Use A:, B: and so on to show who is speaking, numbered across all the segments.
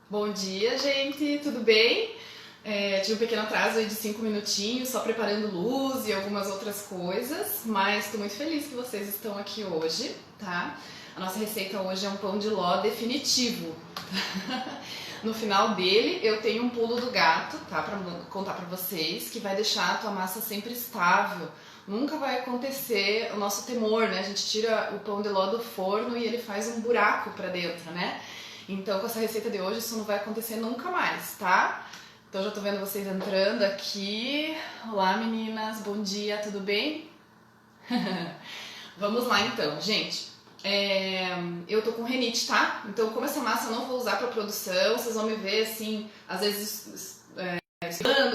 A: Bom dia, gente, tudo bem? Tive um pequeno atraso aí de 5 minutinhos, só preparando luz e algumas outras coisas, mas estou muito feliz que vocês estão aqui hoje, tá? A nossa receita hoje é um pão de ló definitivo. No final dele eu tenho um pulo do gato, tá? Pra contar pra vocês, que vai deixar a tua massa sempre estável. Nunca vai acontecer o nosso temor, né? A gente tira o pão de ló do forno e ele faz um buraco pra dentro, né? Então com essa receita de hoje isso não vai acontecer nunca mais, tá? Então já tô vendo vocês entrando aqui. Olá meninas, bom dia, tudo bem? Vamos lá então, gente. Eu tô com rinite, tá? Então como essa massa eu não vou usar pra produção, vocês vão me ver assim, às vezes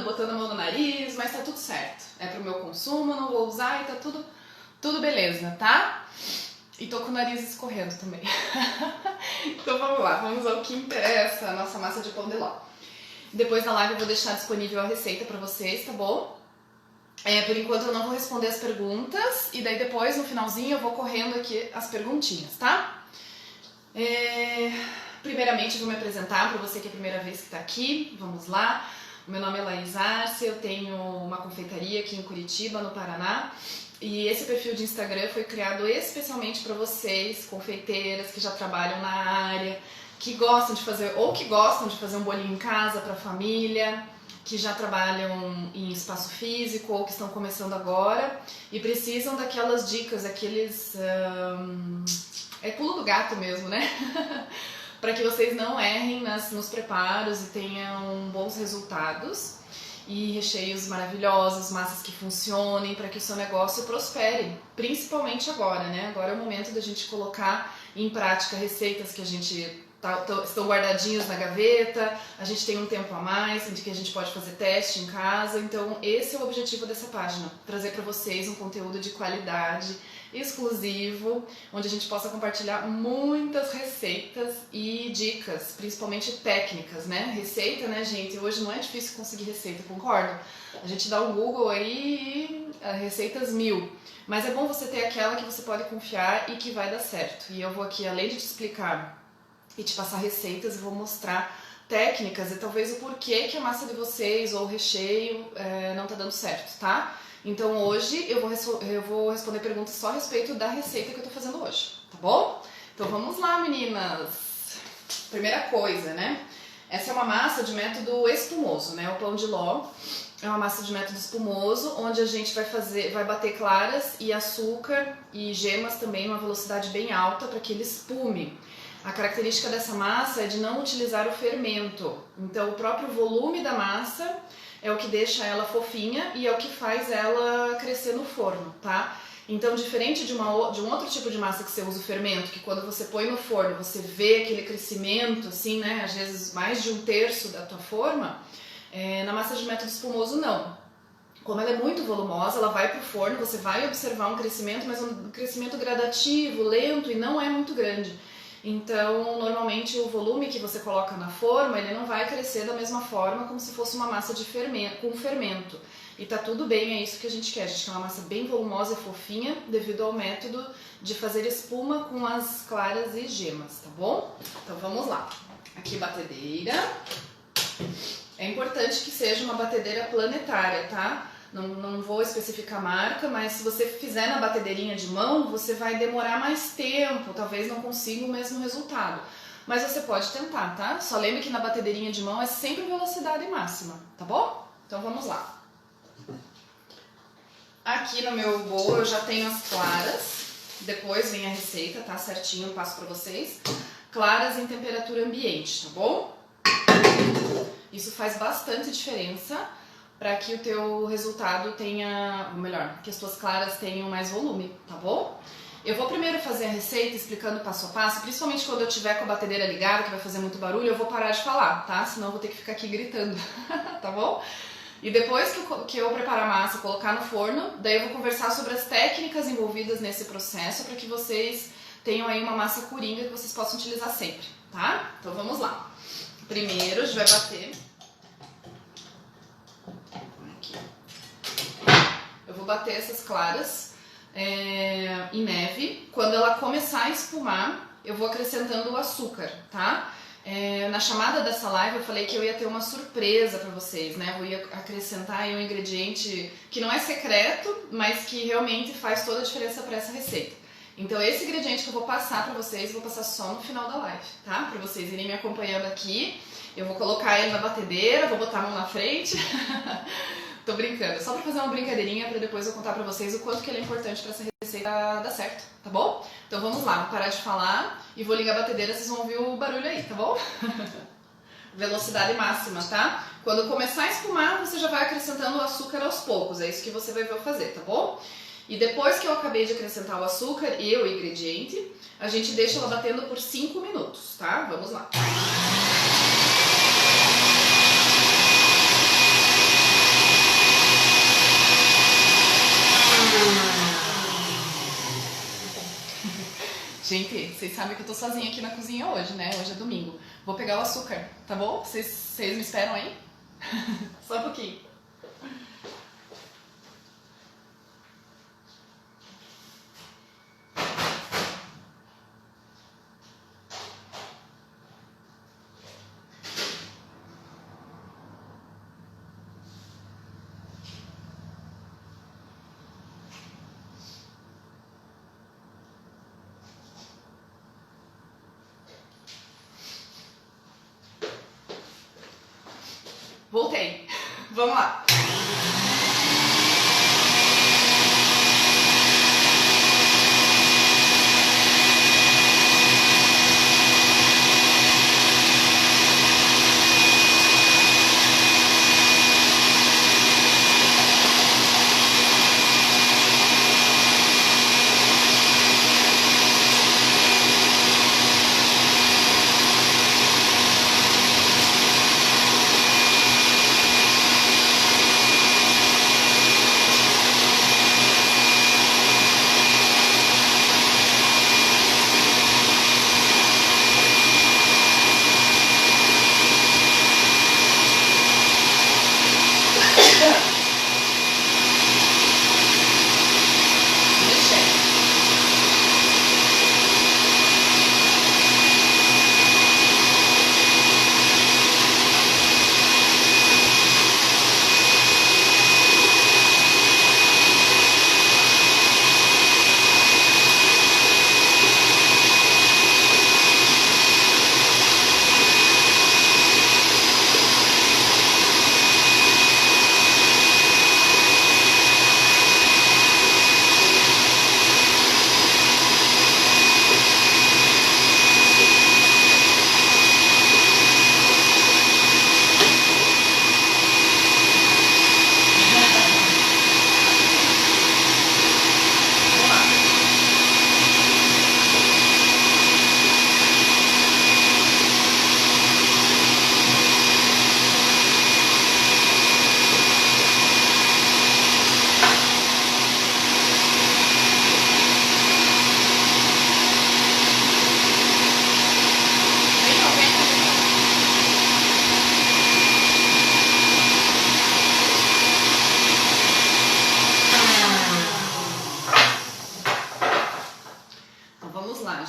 A: botando a mão no nariz, mas tá tudo certo. É pro meu consumo, não vou usar e tá tudo beleza, tá? E tô com o nariz escorrendo também. Então vamos lá, vamos ao que interessa, a nossa massa de pão de ló. Depois da live eu vou deixar disponível a receita pra vocês, tá bom? Por enquanto eu não vou responder as perguntas e daí depois no finalzinho eu vou correndo aqui as perguntinhas, tá? Primeiramente eu vou me apresentar pra você que é a primeira vez que tá aqui, vamos lá. O meu nome é Laís Arce, eu tenho uma confeitaria aqui em Curitiba, no Paraná. E esse perfil de Instagram foi criado especialmente para vocês, confeiteiras que já trabalham na área, que gostam de fazer um bolinho em casa para a família, que já trabalham em espaço físico ou que estão começando agora e precisam daquelas dicas, aqueles pulo do gato mesmo, né? Para que vocês não errem nos preparos e tenham bons resultados e recheios maravilhosos, massas que funcionem para que o seu negócio prospere, principalmente agora, né? Agora é o momento da gente colocar em prática receitas que a gente estão guardadinhos na gaveta, a gente tem um tempo a mais, em que a gente pode fazer teste em casa, então esse é o objetivo dessa página, trazer para vocês um conteúdo de qualidade, exclusivo, onde a gente possa compartilhar muitas receitas e dicas, principalmente técnicas, né? Receita, né, gente? Hoje não é difícil conseguir receita, concordo? A gente dá um Google aí e receitas 1000, mas é bom você ter aquela que você pode confiar e que vai dar certo. E eu vou aqui, além de te explicar e te passar receitas, eu vou mostrar técnicas e talvez o porquê que a massa de vocês ou o recheio não tá dando certo, tá? Então hoje eu vou responder perguntas só a respeito da receita que eu tô fazendo hoje, tá bom? Então vamos lá, meninas! Primeira coisa, né? Essa é uma massa de método espumoso, né? O pão de ló é uma massa de método espumoso, onde a gente vai bater claras e açúcar e gemas também numa velocidade bem alta para que ele espume. A característica dessa massa é de não utilizar o fermento, então o próprio volume da massa é o que deixa ela fofinha e é o que faz ela crescer no forno, tá? Então, diferente de um outro tipo de massa que você usa o fermento, que quando você põe no forno você vê aquele crescimento, assim, né? Às vezes mais de 1/3 da tua forma, na massa de método espumoso não. Como ela é muito volumosa, ela vai pro forno, você vai observar um crescimento, mas um crescimento gradativo, lento e não é muito grande. Então, normalmente o volume que você coloca na forma, ele não vai crescer da mesma forma como se fosse uma massa de com fermento. E tá tudo bem, é isso que a gente quer. A gente quer uma massa bem volumosa e fofinha, devido ao método de fazer espuma com as claras e gemas, tá bom? Então vamos lá. Aqui batedeira. É importante que seja uma batedeira planetária, tá? Não vou especificar a marca, mas se você fizer na batedeirinha de mão, você vai demorar mais tempo, talvez não consiga o mesmo resultado. Mas você pode tentar, tá? Só lembre que na batedeirinha de mão é sempre velocidade máxima, tá bom? Então vamos lá. Aqui no meu bowl eu já tenho as claras, depois vem a receita, tá? Certinho, eu passo pra vocês. Claras em temperatura ambiente, tá bom? Isso faz bastante diferença para que o teu resultado tenha, ou melhor, que as tuas claras tenham mais volume, tá bom? Eu vou primeiro fazer a receita explicando passo a passo, principalmente quando eu tiver com a batedeira ligada, que vai fazer muito barulho, eu vou parar de falar, tá? Senão eu vou ter que ficar aqui gritando, tá bom? E depois que eu preparar a massa e colocar no forno, daí eu vou conversar sobre as técnicas envolvidas nesse processo para que vocês tenham aí uma massa coringa que vocês possam utilizar sempre, tá? Então vamos lá. Primeiro a gente vai bater. Aqui. Eu vou bater essas claras em neve. Quando ela começar a espumar, eu vou acrescentando o açúcar, tá? Na chamada dessa live eu falei que eu ia ter uma surpresa pra vocês, né? Eu ia acrescentar aí um ingrediente que não é secreto, mas que realmente faz toda a diferença pra essa receita. Então esse ingrediente que eu vou passar pra vocês, eu vou passar só no final da live, tá? Pra vocês irem me acompanhando aqui. Eu vou colocar ele na batedeira, vou botar a mão na frente. Tô brincando, só pra fazer uma brincadeirinha pra depois eu contar pra vocês o quanto que ele é importante pra essa receita dar certo, tá bom? Então vamos lá, vou parar de falar e vou ligar a batedeira, vocês vão ouvir o barulho aí, tá bom? Velocidade máxima, tá? Quando começar a espumar, você já vai acrescentando o açúcar aos poucos, é isso que você vai ver eu fazer, tá bom? E depois que eu acabei de acrescentar o açúcar e o ingrediente, a gente deixa ela batendo por 5 minutos, tá? Vamos lá. Gente, vocês sabem que eu tô sozinha aqui na cozinha hoje, né? Hoje é domingo. Vou pegar o açúcar, tá bom? Vocês me esperam aí? Só um pouquinho. Voltei. Vamos lá.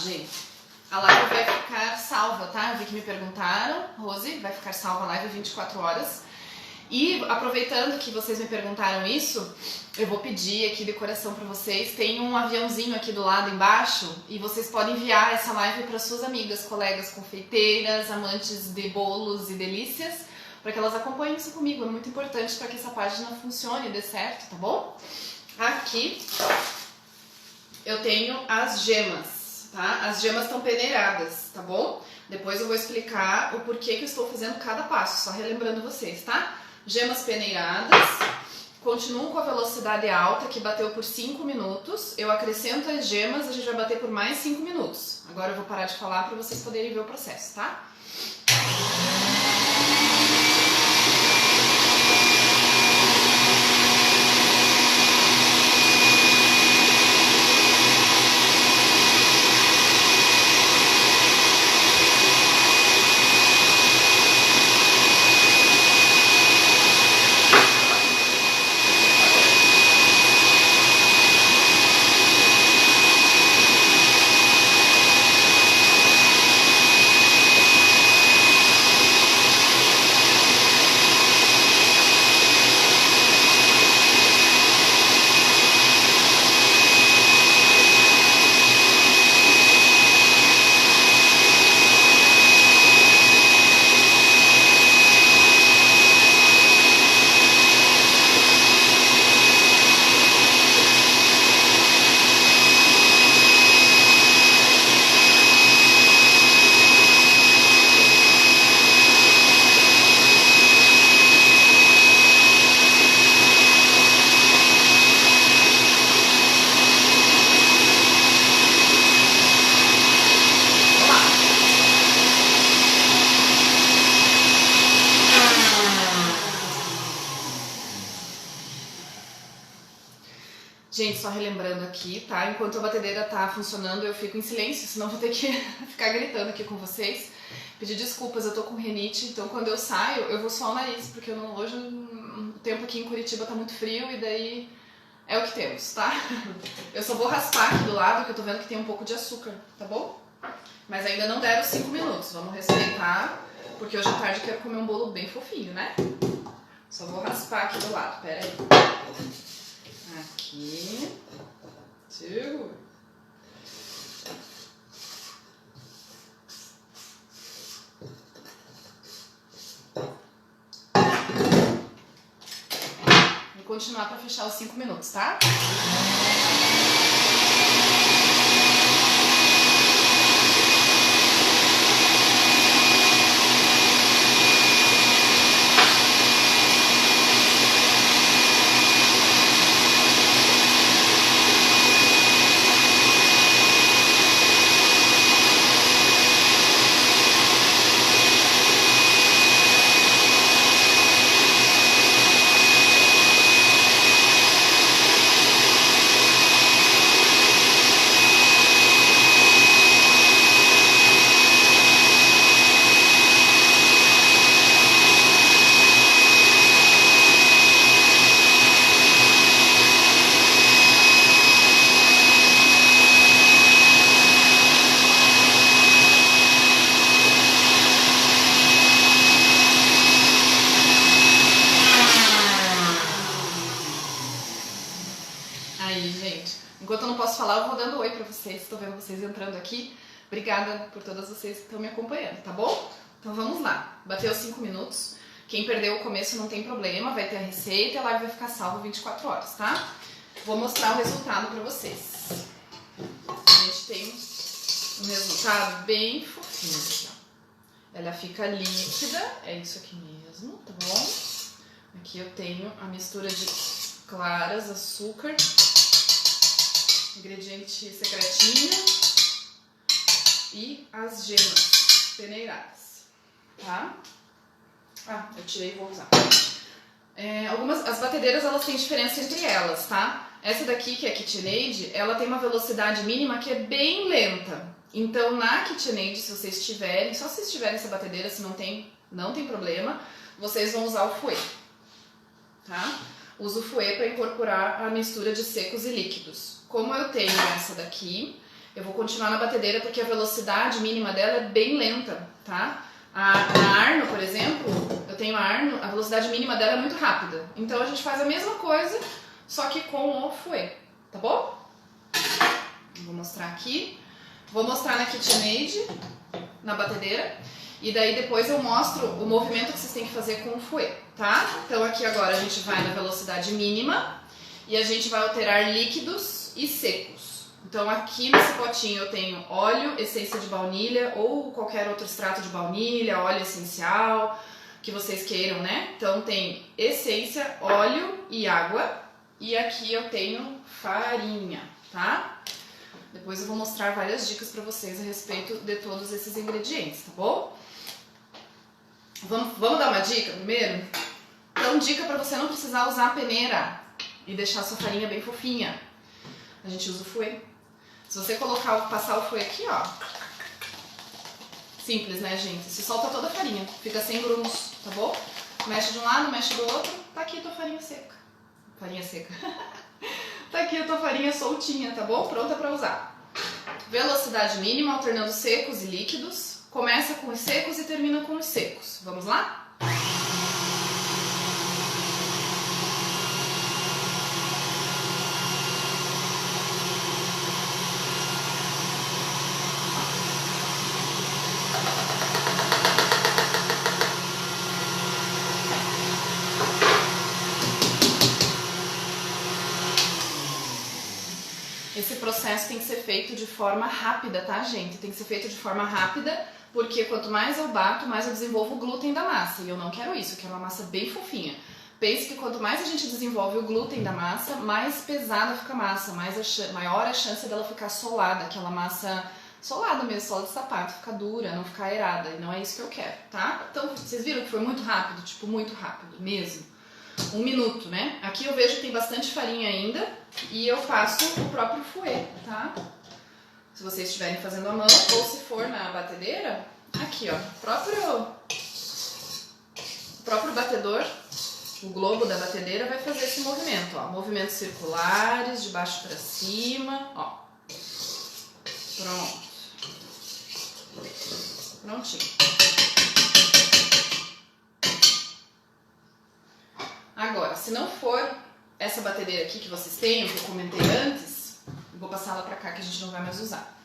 A: Gente, a live vai ficar salva, tá? Eu vi que me perguntaram, Rose, vai ficar salva a live 24 horas. E aproveitando que vocês me perguntaram isso, eu vou pedir aqui de coração pra vocês, tem um aviãozinho aqui do lado embaixo e vocês podem enviar essa live para suas amigas, colegas confeiteiras, amantes de bolos e delícias, para que elas acompanhem isso comigo. É muito importante para que essa página funcione e dê certo, tá bom? Aqui eu tenho as gemas. Tá? As gemas estão peneiradas, tá bom? Depois eu vou explicar o porquê que eu estou fazendo cada passo, só relembrando vocês, tá? Gemas peneiradas, continuam com a velocidade alta, que bateu por 5 minutos. Eu acrescento as gemas, a gente vai bater por mais 5 minutos. Agora eu vou parar de falar para vocês poderem ver o processo, tá? Gente, só relembrando aqui, tá? Enquanto a batedeira tá funcionando, eu fico em silêncio, senão vou ter que ficar gritando aqui com vocês. Pedir desculpas, eu tô com rinite, então quando eu saio, eu vou só o nariz, porque hoje o tempo aqui em Curitiba tá muito frio e daí é o que temos, tá? Eu só vou raspar aqui do lado, que eu tô vendo que tem um pouco de açúcar, tá bom? Mas ainda não deram 5 minutos, vamos respeitar, porque hoje à tarde eu quero comer um bolo bem fofinho, né? Só vou raspar aqui do lado, pera aí. Aqui. Segura. Vou continuar para fechar os 5 minutos, tá? Enquanto eu não posso falar, eu vou dando oi pra vocês. Estou vendo vocês entrando aqui. Obrigada por todas vocês que estão me acompanhando, tá bom? Então vamos lá. Bateu 5 minutos. Quem perdeu o começo não tem problema, vai ter a receita e a live vai ficar salva 24 horas, tá? Vou mostrar o resultado pra vocês. A gente tem um resultado bem fofinho aqui, ó. Ela fica líquida, é isso aqui mesmo, tá bom? Aqui eu tenho a mistura de claras, açúcar, ingrediente secretinho e as gemas peneiradas, tá? Ah, eu tirei e vou usar. As batedeiras, elas têm diferença entre elas, tá? Essa daqui, que é a KitchenAid, ela tem uma velocidade mínima que é bem lenta. Então, na KitchenAid, se vocês tiverem, só se vocês tiverem essa batedeira, se não tem problema, vocês vão usar o fouet, tá? Uso o fouet para incorporar a mistura de secos e líquidos. Como eu tenho essa daqui, eu vou continuar na batedeira porque a velocidade mínima dela é bem lenta, tá? A Arno, por exemplo, eu tenho a Arno, a velocidade mínima dela é muito rápida. Então a gente faz a mesma coisa, só que com o fouet, tá bom? Vou mostrar aqui. Vou mostrar na KitchenAid, na batedeira. E daí depois eu mostro o movimento que vocês têm que fazer com o fouet, tá? Então aqui agora a gente vai na velocidade mínima e a gente vai alterar líquidos e secos. Então aqui nesse potinho eu tenho óleo, essência de baunilha ou qualquer outro extrato de baunilha, óleo essencial, que vocês queiram, né? Então tem essência, óleo e água. E aqui eu tenho farinha, tá? Depois eu vou mostrar várias dicas pra vocês a respeito de todos esses ingredientes, tá bom? Vamos dar uma dica primeiro? Então, dica pra você não precisar usar a peneira e deixar a sua farinha bem fofinha. A gente usa o fouet. Se você passar o fouet aqui, ó. Simples, né, gente? Se solta toda a farinha, fica sem grumos, tá bom? Mexe de um lado, mexe do outro, tá aqui a tua farinha seca. Farinha seca. Tá aqui a tua farinha soltinha, tá bom? Pronta pra usar. Velocidade mínima, alternando secos e líquidos. Começa com os secos e termina com os secos. Vamos lá? Esse processo tem que ser feito de forma rápida, tá, gente? Tem que ser feito de forma rápida, porque quanto mais eu bato, mais eu desenvolvo o glúten da massa. E eu não quero isso, eu quero uma massa bem fofinha. Pense que quanto mais a gente desenvolve o glúten da massa, mais pesada fica a massa, maior a chance dela ficar solada, aquela massa solada mesmo, sola de sapato, ficar dura, não ficar aerada. E não é isso que eu quero, tá? Então, vocês viram que foi muito rápido, tipo, muito rápido mesmo. 1 minuto, né? Aqui eu vejo que tem bastante farinha ainda e eu passo o próprio fouet, tá? Se vocês estiverem fazendo à mão ou se for na batedeira, aqui ó, o próprio batedor, o globo da batedeira vai fazer esse movimento, ó, movimentos circulares de baixo para cima, ó. Pronto. Prontinho. Agora, se não for essa batedeira aqui que vocês têm, que eu comentei antes, vou passar ela pra cá que a gente não vai mais usar.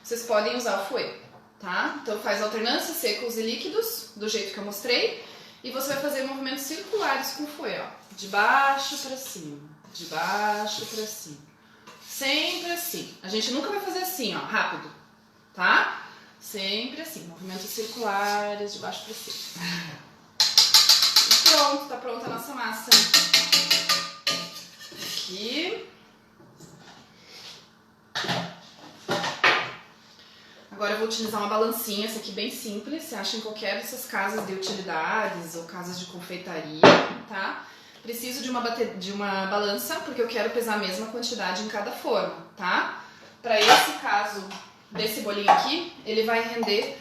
A: Vocês podem usar o fouet, tá? Então faz alternância secos e líquidos, do jeito que eu mostrei, e você vai fazer movimentos circulares com o fouet, ó. De baixo pra cima, de baixo pra cima. Sempre assim. A gente nunca vai fazer assim, ó, rápido, tá? Sempre assim, movimentos circulares de baixo pra cima. E pronto, tá pronta a nossa massa. Aqui. Agora eu vou utilizar uma balancinha, essa aqui bem simples, você acha em qualquer dessas casas de utilidades ou casas de confeitaria, tá? Preciso de uma balança, porque eu quero pesar a mesma quantidade em cada forma, tá? Para esse caso desse bolinho aqui, ele vai render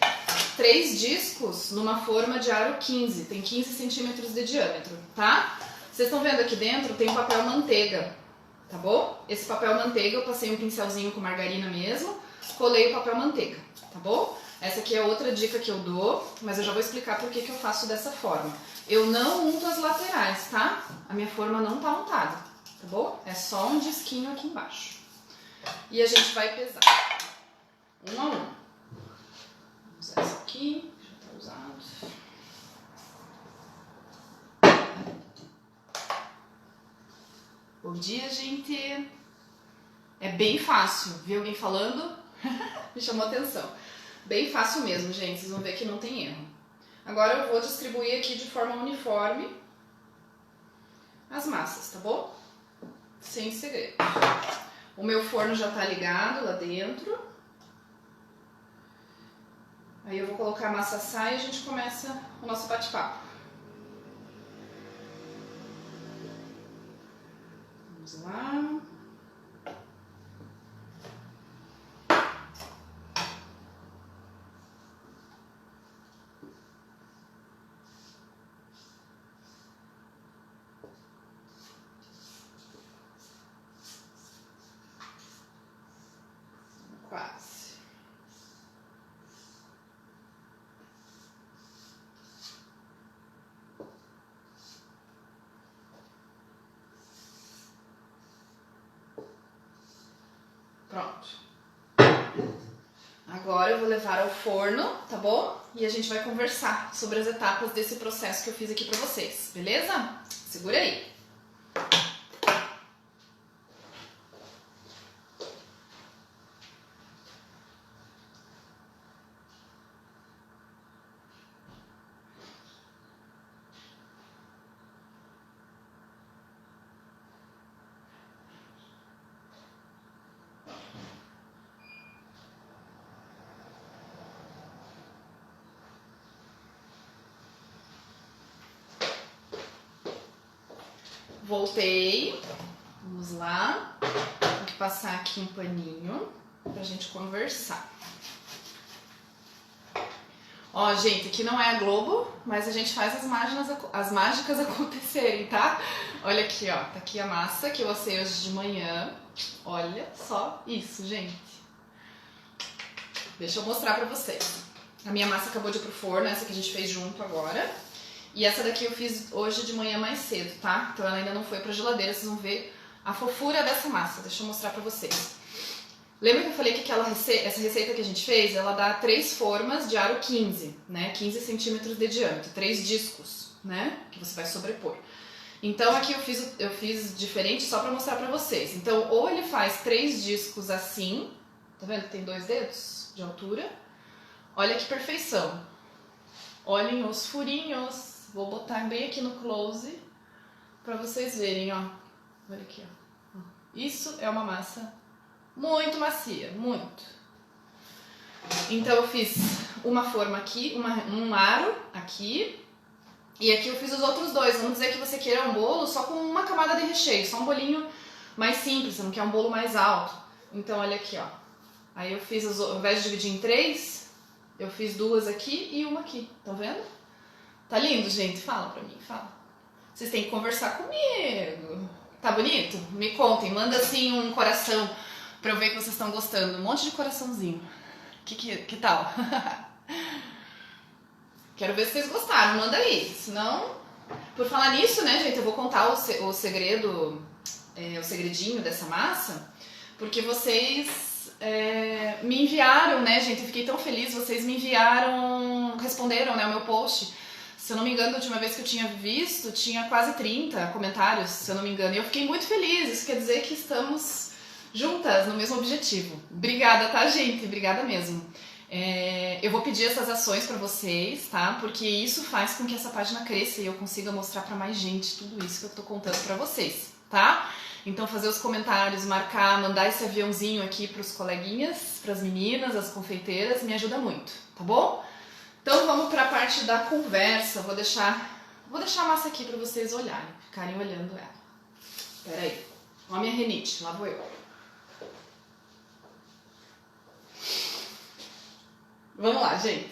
A: 3 discos numa forma de aro 15, tem 15 centímetros de diâmetro, tá? Vocês estão vendo aqui dentro, tem papel manteiga, tá bom? Esse papel manteiga eu passei um pincelzinho com margarina mesmo, colei o papel manteiga, tá bom? Essa aqui é outra dica que eu dou, mas eu já vou explicar por que eu faço dessa forma. Eu não unto as laterais, tá? A minha forma não tá untada, tá bom? É só um disquinho aqui embaixo. E a gente vai pesar. 1 a 1. Vou usar esse aqui, já tá usado. Bom dia, gente! É bem fácil, vi alguém falando? Me chamou a atenção. Bem fácil mesmo, gente, vocês vão ver que não tem erro. Agora eu vou distribuir aqui de forma uniforme as massas, tá bom? Sem segredo. O meu forno já tá ligado lá dentro. Aí eu vou colocar a massa assar e a gente começa o nosso bate-papo. Vamos lá. Quase. Pronto. Agora eu vou levar ao forno, tá bom? E a gente vai conversar sobre as etapas desse processo que eu fiz aqui pra vocês, beleza? Segura aí. Voltei, vamos lá, tem que passar aqui um paninho pra gente conversar. Ó, gente, aqui não é a Globo, mas a gente faz as mágicas acontecerem, tá? Olha aqui, ó, tá aqui a massa que eu assei hoje de manhã. Olha só isso, gente. Deixa eu mostrar pra vocês. A minha massa acabou de ir pro forno, essa que a gente fez junto agora. E essa daqui eu fiz hoje de manhã mais cedo, tá? Então ela ainda não foi pra geladeira, vocês vão ver a fofura dessa massa. Deixa eu mostrar pra vocês. Lembra que eu falei que essa receita que a gente fez, ela dá 3 formas de aro 15, né? 15 centímetros de diâmetro, 3 discos, né? Que você vai sobrepor. Então aqui eu fiz diferente só pra mostrar pra vocês. Então ou ele faz 3 discos assim, tá vendo que tem 2 dedos de altura? Olha que perfeição. Olhem os furinhos. Vou botar bem aqui no close pra vocês verem, ó. Olha aqui, ó. Isso é uma massa muito macia, muito. Então eu fiz uma forma aqui, um aro aqui, E aqui eu fiz os outros dois. Vamos dizer que você queira um bolo só com uma camada de recheio, só um bolinho mais simples, você não quer um bolo mais alto. Então olha aqui, ó. Aí eu fiz, ao invés de dividir em 3, eu fiz 2 aqui e uma aqui. Estão vendo? Tá lindo, gente? Fala pra mim, fala. Vocês têm que conversar comigo. Tá bonito? Me contem, manda assim um coração pra eu ver que vocês estão gostando. Um monte de coraçãozinho. Que tal? Quero ver se vocês gostaram, manda aí. Senão, por falar nisso, né, gente, eu vou contar o segredo, o segredinho dessa massa, porque vocês me enviaram, né, gente, eu fiquei tão feliz, vocês me enviaram, responderam, né, o meu post. Se eu não me engano, a última vez que eu tinha visto, tinha quase 30 comentários, se eu não me engano, e eu fiquei muito feliz, isso quer dizer que estamos juntas no mesmo objetivo. Obrigada, tá, gente? Obrigada mesmo. Eu vou pedir essas ações para vocês, tá? Porque isso faz com que essa página cresça e eu consiga mostrar para mais gente tudo isso que eu tô contando para vocês, tá? Então fazer os comentários, marcar, mandar esse aviãozinho aqui pros coleguinhas, pras meninas, as confeiteiras, me ajuda muito, tá bom? Então vamos para a parte da conversa. Vou deixar a massa aqui para vocês olharem, ficarem olhando ela. Pera aí. Ó a minha renite, lá vou eu. Vamos lá, gente.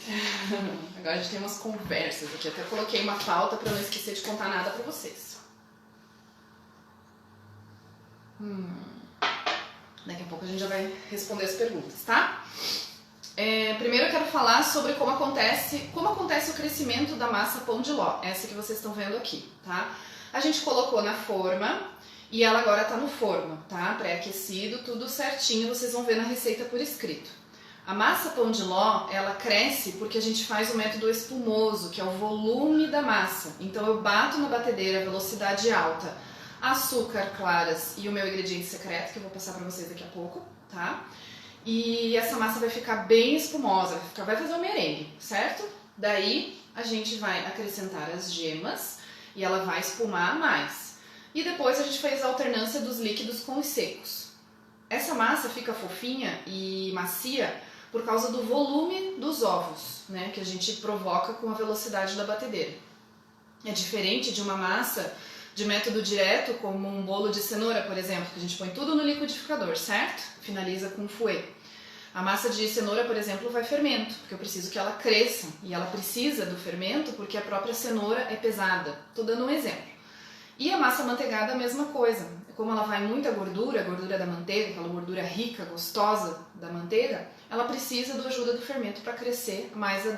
A: Agora a gente tem umas conversas aqui. Até coloquei uma pauta para não esquecer de contar nada para vocês. Daqui a pouco a gente já vai responder as perguntas, tá? Primeiro eu quero falar sobre como acontece o crescimento da massa pão de ló. Essa que vocês estão vendo aqui, tá? A gente colocou na forma e ela agora tá no forno, tá? Pré-aquecido, tudo certinho. Vocês vão ver na receita por escrito. A massa pão de ló, ela cresce porque a gente faz o método espumoso, que é o volume da massa. Então eu bato na batedeira a velocidade alta, açúcar, claras e o meu ingrediente secreto, que eu vou passar pra vocês daqui a pouco, tá? E essa massa vai ficar bem espumosa, vai fazer um merengue, certo? Daí a gente vai acrescentar as gemas e ela vai espumar mais. E depois a gente faz a alternância dos líquidos com os secos. Essa massa fica fofinha e macia por causa do volume dos ovos, né, que a gente provoca com a velocidade da batedeira. É diferente de uma massa de método direto, como um bolo de cenoura, por exemplo, que a gente põe tudo no liquidificador, certo? Finaliza com fouet. A massa de cenoura, por exemplo, vai fermento, porque eu preciso que ela cresça, e ela precisa do fermento porque a própria cenoura é pesada. Estou dando um exemplo. E a massa manteigada a mesma coisa. Como ela vai muita gordura, a gordura da manteiga, aquela gordura rica, gostosa da manteiga, ela precisa da ajuda do fermento para crescer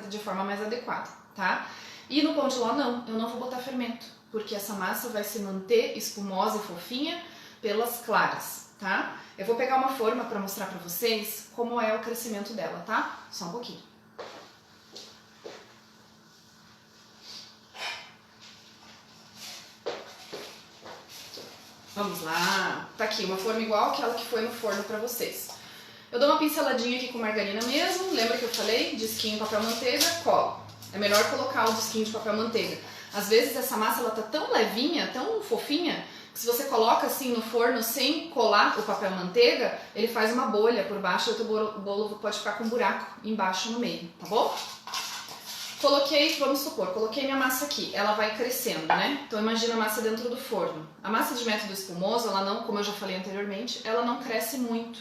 A: de forma mais adequada, tá? E no pão de ló não, eu não vou botar fermento, porque essa massa vai se manter espumosa e fofinha pelas claras, tá? Eu vou pegar uma forma para mostrar para vocês como é o crescimento dela, tá? Só um pouquinho. Vamos lá, tá aqui uma forma igual aquela que foi no forno pra vocês. Eu dou uma pinceladinha aqui com margarina mesmo, lembra que eu falei? Disquinho, papel manteiga, colo. É melhor colocar o disquinho de papel manteiga. Às vezes essa massa ela tá tão levinha, tão fofinha, que se você coloca assim no forno sem colar o papel manteiga, ele faz uma bolha por baixo e o bolo pode ficar com um buraco embaixo no meio, tá bom? Vamos supor, coloquei minha massa aqui, ela vai crescendo, né? Então imagina a massa dentro do forno. A massa de método espumoso, ela não, como eu já falei anteriormente, ela não cresce muito.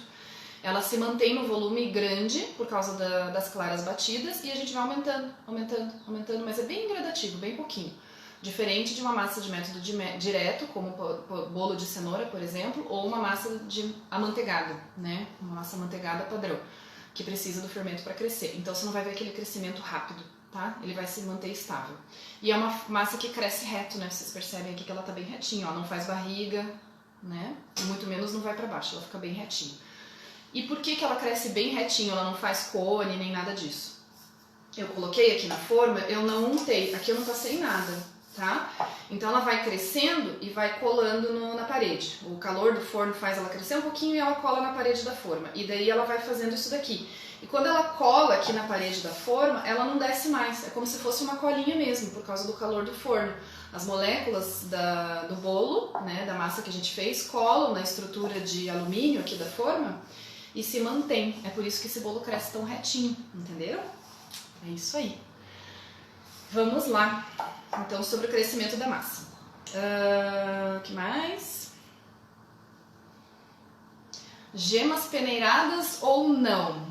A: Ela se mantém no volume grande por causa das claras batidas e a gente vai aumentando, mas é bem gradativo, bem pouquinho. Diferente de uma massa de método direto, como bolo de cenoura, por exemplo, ou uma massa amanteigada, né? Uma massa amanteigada padrão, que precisa do fermento para crescer. Então você não vai ver aquele crescimento rápido, tá? Ele vai se manter estável. E é uma massa que cresce reto, né? Vocês percebem aqui que ela tá bem retinha, ó, não faz barriga, né? E muito menos não vai para baixo, ela fica bem retinha. E por que ela cresce bem retinho, ela não faz cone nem nada disso? Eu coloquei aqui na forma, eu não untei, aqui eu não passei nada, tá? Então ela vai crescendo e vai colando na parede. O calor do forno faz ela crescer um pouquinho e ela cola na parede da forma. E daí ela vai fazendo isso daqui. E quando ela cola aqui na parede da forma, ela não desce mais. É como se fosse uma colinha mesmo, por causa do calor do forno. As moléculas do bolo, né, da massa que a gente fez, colam na estrutura de alumínio aqui da forma e se mantém. É por isso que esse bolo cresce tão retinho, entenderam? É isso aí. Vamos lá, então, sobre o crescimento da massa. Que mais? Gemas peneiradas ou não?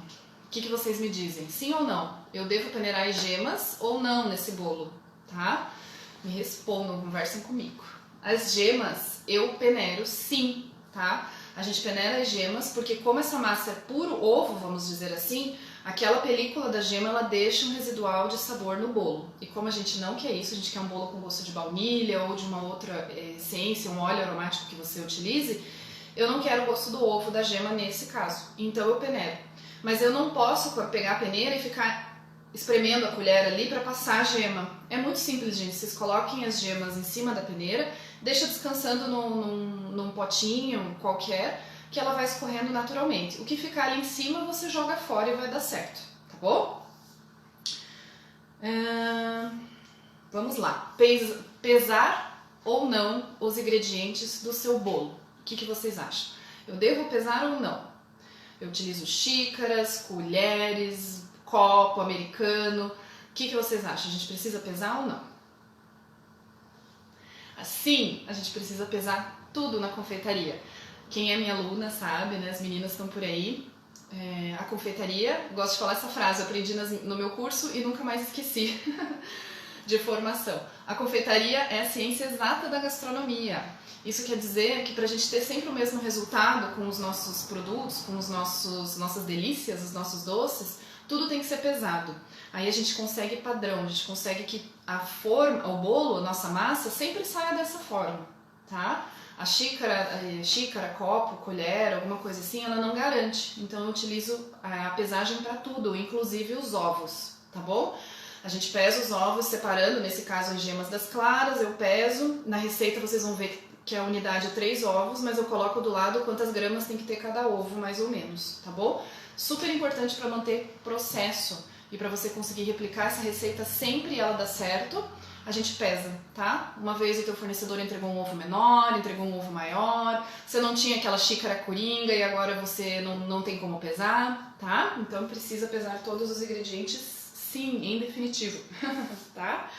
A: O que vocês me dizem? Sim ou não? Eu devo peneirar as gemas ou não nesse bolo? Tá? Me respondam, conversem comigo. As gemas eu peneiro sim, tá? A gente peneira as gemas porque como essa massa é puro ovo, vamos dizer assim, aquela película da gema ela deixa um residual de sabor no bolo. E como a gente não quer isso, a gente quer um bolo com gosto de baunilha ou de uma outra essência, um óleo aromático que você utilize, eu não quero o gosto do ovo da gema nesse caso. Então eu peneiro. Mas eu não posso pegar a peneira e ficar espremendo a colher ali para passar a gema. É muito simples, gente. Vocês coloquem as gemas em cima da peneira, deixa descansando num potinho qualquer, que ela vai escorrendo naturalmente. O que ficar ali em cima você joga fora e vai dar certo, tá bom? Vamos lá. Pesar ou não os ingredientes do seu bolo? O que vocês acham? Eu devo pesar ou não? Eu utilizo xícaras, colheres, copo americano. O que vocês acham? A gente precisa pesar ou não? Assim, a gente precisa pesar tudo na confeitaria. Quem é minha aluna sabe, né? As meninas estão por aí. A confeitaria, gosto de falar essa frase, eu aprendi no meu curso e nunca mais esqueci de formação. A confeitaria é a ciência exata da gastronomia. Isso quer dizer que para a gente ter sempre o mesmo resultado com os nossos produtos, com nossas delícias, os nossos doces, tudo tem que ser pesado. Aí a gente consegue padrão, a gente consegue que a forma, o bolo, a nossa massa, sempre saia dessa forma, tá? A xícara, copo, colher, alguma coisa assim, ela não garante. Então eu utilizo a pesagem para tudo, inclusive os ovos, tá bom? A gente pesa os ovos separando, nesse caso as gemas das claras, eu peso. Na receita vocês vão ver que a unidade é 3 ovos, mas eu coloco do lado quantas gramas tem que ter cada ovo, mais ou menos, tá bom? Super importante para manter processo e para você conseguir replicar essa receita sempre e ela dar certo, a gente pesa, tá? Uma vez o teu fornecedor entregou um ovo menor, entregou um ovo maior, você não tinha aquela xícara coringa e agora você não tem como pesar, tá? Então precisa pesar todos os ingredientes, sim, em definitivo, tá?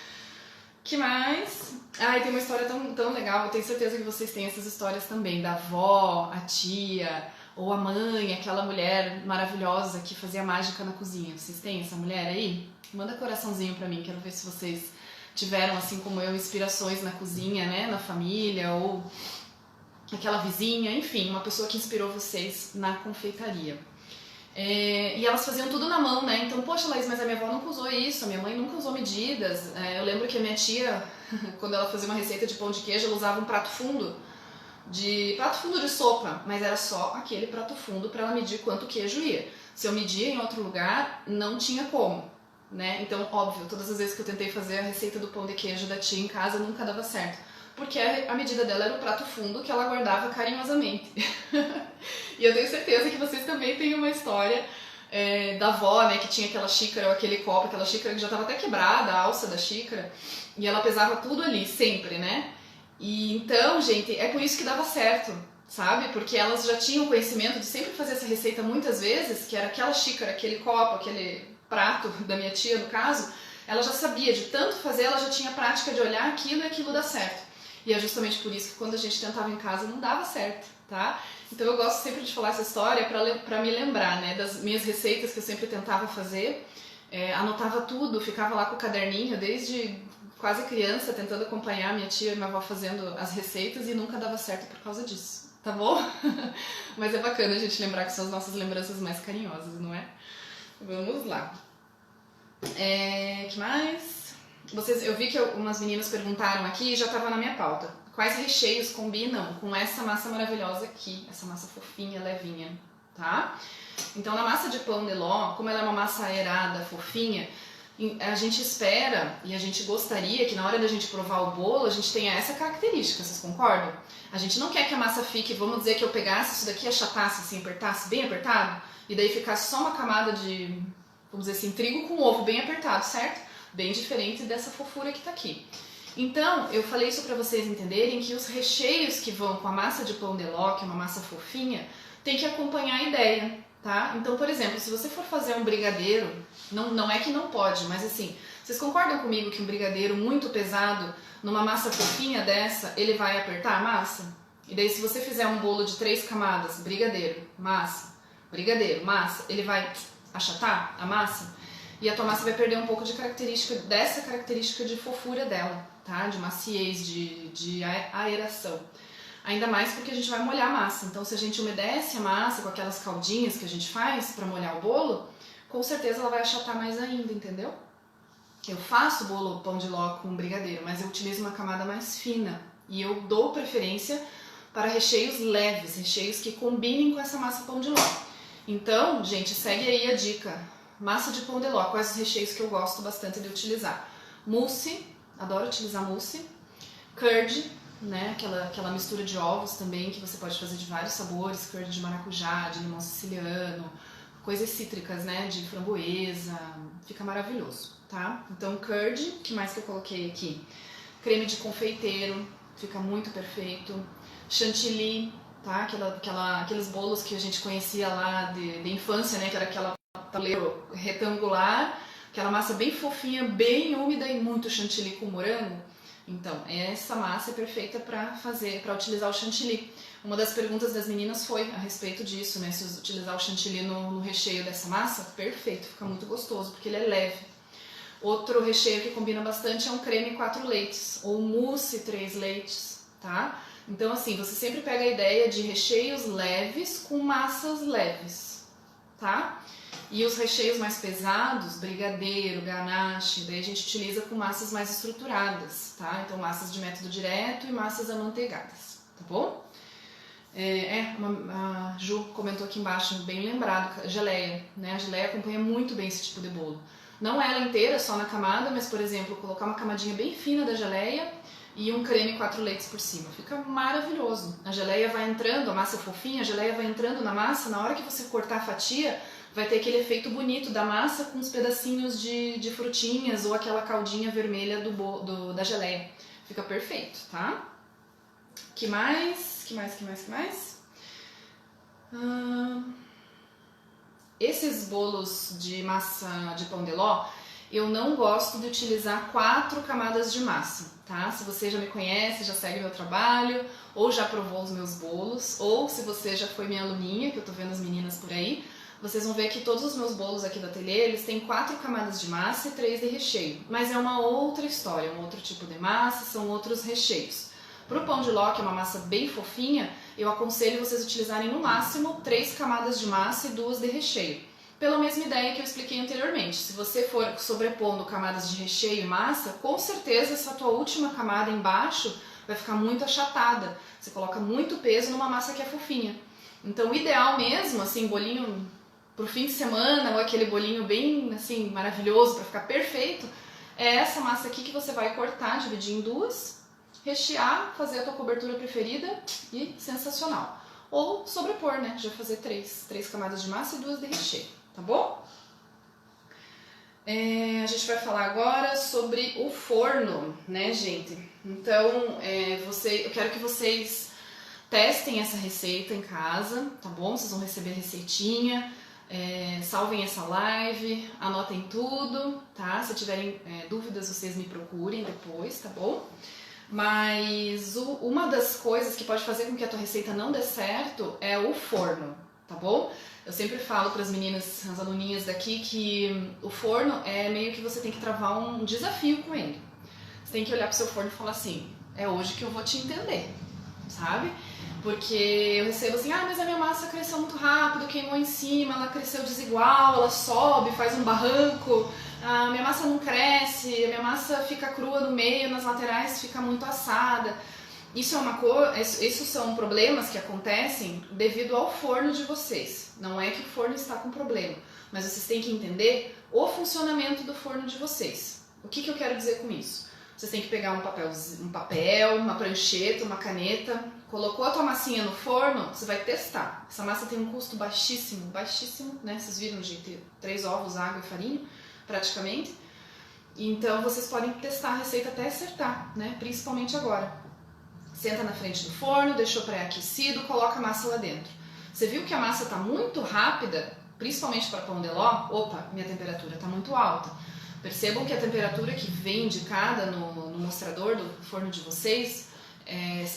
A: Que mais? E tem uma história tão legal, eu tenho certeza que vocês têm essas histórias também, da avó, a tia, ou a mãe, aquela mulher maravilhosa que fazia mágica na cozinha. Vocês têm essa mulher aí? Manda coraçãozinho pra mim, quero ver se vocês tiveram, assim como eu, inspirações na cozinha, né, na família, ou aquela vizinha, enfim, uma pessoa que inspirou vocês na confeitaria. E elas faziam tudo na mão, né? Então, poxa, Laís, mas a minha avó nunca usou isso, a minha mãe nunca usou medidas. Eu lembro que a minha tia, quando ela fazia uma receita de pão de queijo, ela usava um prato fundo de sopa, mas era só aquele prato fundo para ela medir quanto queijo ia. Se eu media em outro lugar, não tinha como, né? Então, óbvio, todas as vezes que eu tentei fazer a receita do pão de queijo da tia em casa, nunca dava certo. Porque a medida dela era o prato fundo que ela guardava carinhosamente. E eu tenho certeza que vocês também têm uma história da avó, né, que tinha aquela xícara ou aquele copo, aquela xícara que já estava até quebrada, a alça da xícara, e ela pesava tudo ali, sempre, né? E então, gente, é por isso que dava certo, sabe? Porque elas já tinham conhecimento de sempre fazer essa receita muitas vezes, que era aquela xícara, aquele copo, aquele prato da minha tia, no caso, ela já sabia, de tanto fazer, ela já tinha prática de olhar aquilo e aquilo dar certo. E é justamente por isso que quando a gente tentava em casa não dava certo, tá? Então eu gosto sempre de falar essa história pra me lembrar, né, das minhas receitas que eu sempre tentava fazer, anotava tudo, ficava lá com o caderninho desde quase criança, tentando acompanhar minha tia e minha avó fazendo as receitas e nunca dava certo por causa disso, tá bom? Mas é bacana a gente lembrar que são as nossas lembranças mais carinhosas, não é? Vamos lá. Que mais? Eu vi que umas meninas perguntaram aqui e já estava na minha pauta. Quais recheios combinam com essa massa maravilhosa aqui, essa massa fofinha, levinha, tá? Então, na massa de pão de ló, como ela é uma massa aerada, fofinha, a gente espera e a gente gostaria que na hora da gente provar o bolo, a gente tenha essa característica, vocês concordam? A gente não quer que a massa fique, vamos dizer que eu pegasse isso daqui, achatasse assim, apertasse bem apertado, e daí ficasse só uma camada de, vamos dizer assim, trigo com ovo bem apertado, certo? Bem diferente dessa fofura que tá aqui. Então, eu falei isso para vocês entenderem que os recheios que vão com a massa de pão de ló, que é uma massa fofinha, tem que acompanhar a ideia. tá? Então, por exemplo, se você for fazer um brigadeiro, não é que não pode, mas assim, vocês concordam comigo que um brigadeiro muito pesado, numa massa fofinha dessa, ele vai apertar a massa? E daí se você fizer um bolo de 3 camadas, brigadeiro, massa, ele vai achatar a massa? E a tua massa vai perder um pouco de dessa característica de fofura dela, tá? De maciez, de aeração. Ainda mais porque a gente vai molhar a massa. Então, se a gente umedece a massa com aquelas caldinhas que a gente faz para molhar o bolo, com certeza ela vai achatar mais ainda, entendeu? Eu faço bolo pão de ló com brigadeiro, mas eu utilizo uma camada mais fina. E eu dou preferência para recheios leves, recheios que combinem com essa massa pão de ló. Então, gente, segue aí a dica. Massa de pão de ló, quais os recheios que eu gosto bastante de utilizar? Mousse, adoro utilizar mousse. Curd, né? Aquela mistura de ovos também, que você pode fazer de vários sabores, curd de maracujá, de limão siciliano, coisas cítricas, né? De framboesa, fica maravilhoso, tá? Então, curd, o que mais que eu coloquei aqui? Creme de confeiteiro, fica muito perfeito. Chantilly, tá? Aqueles bolos que a gente conhecia lá de infância, né? Que era aquela tabuleiro retangular, aquela massa bem fofinha, bem úmida e muito chantilly com morango. Então, essa massa é perfeita para utilizar o chantilly. Uma das perguntas das meninas foi a respeito disso, né? Se utilizar o chantilly no recheio dessa massa, perfeito, fica muito gostoso, porque ele é leve. Outro recheio que combina bastante é um creme 4 leites, ou mousse 3 leites, tá? Então, assim, você sempre pega a ideia de recheios leves com massas leves, tá? E os recheios mais pesados, brigadeiro, ganache, daí a gente utiliza com massas mais estruturadas, tá? Então massas de método direto e massas amanteigadas, tá bom? A Ju comentou aqui embaixo, bem lembrado, geleia, né? A geleia acompanha muito bem esse tipo de bolo. Não ela inteira, só na camada, mas por exemplo, colocar uma camadinha bem fina da geleia e um creme 4 leites por cima. Fica maravilhoso. A geleia vai entrando, a massa é fofinha, a geleia vai entrando na massa, na hora que você cortar a fatia, vai ter aquele efeito bonito da massa com os pedacinhos de frutinhas ou aquela caldinha vermelha da geleia. Fica perfeito, tá? Que mais? Esses bolos de massa de pão de ló, eu não gosto de utilizar 4 camadas de massa, tá? Se você já me conhece, já segue meu trabalho, ou já provou os meus bolos, ou se você já foi minha aluninha, que eu tô vendo as meninas por aí, vocês vão ver que todos os meus bolos aqui do ateliê, eles têm 4 camadas de massa e 3 de recheio. Mas é uma outra história, um outro tipo de massa, são outros recheios. Para o pão de ló, que é uma massa bem fofinha, eu aconselho vocês utilizarem no máximo 3 camadas de massa e 2 de recheio. Pela mesma ideia que eu expliquei anteriormente, se você for sobrepondo camadas de recheio e massa, com certeza essa tua última camada embaixo vai ficar muito achatada. Você coloca muito peso numa massa que é fofinha. Então o ideal mesmo, assim, bolinho pro fim de semana, ou aquele bolinho bem assim maravilhoso para ficar perfeito, é essa massa aqui que você vai cortar, dividir em 2, rechear, fazer a tua cobertura preferida e sensacional. Ou sobrepor, né? Já fazer 3 camadas de massa e 2 de recheio, tá bom? A gente vai falar agora sobre o forno, né, gente? Então, eu quero que vocês testem essa receita em casa, tá bom? Vocês vão receber a receitinha. Salvem essa live, anotem tudo, tá? Se tiverem dúvidas, vocês me procurem depois, tá bom? Mas uma das coisas que pode fazer com que a tua receita não dê certo é o forno, tá bom? Eu sempre falo para as meninas, as aluninhas daqui, que o forno é meio que você tem que travar um desafio com ele. Você tem que olhar pro seu forno e falar assim, é hoje que eu vou te entender, sabe? Porque eu recebo assim, mas a minha massa cresceu muito rápido, queimou em cima, ela cresceu desigual, ela sobe, faz um barranco, a minha massa não cresce, a minha massa fica crua no meio, nas laterais fica muito assada. Isso são problemas que acontecem devido ao forno de vocês. Não é que o forno está com problema, mas vocês têm que entender o funcionamento do forno de vocês. O que eu quero dizer com isso? Vocês têm que pegar um papel, uma prancheta, uma caneta, colocou a tua massinha no forno, você vai testar. Essa massa tem um custo baixíssimo, né? Vocês viram, gente, 3 ovos, água e farinha, praticamente. Então vocês podem testar a receita até acertar, né? Principalmente agora. Senta na frente do forno, deixou pré-aquecido, coloca a massa lá dentro. Você viu que a massa está muito rápida, principalmente para pão de ló? Opa, minha temperatura está muito alta. Percebam que a temperatura que vem indicada no mostrador do forno de vocês,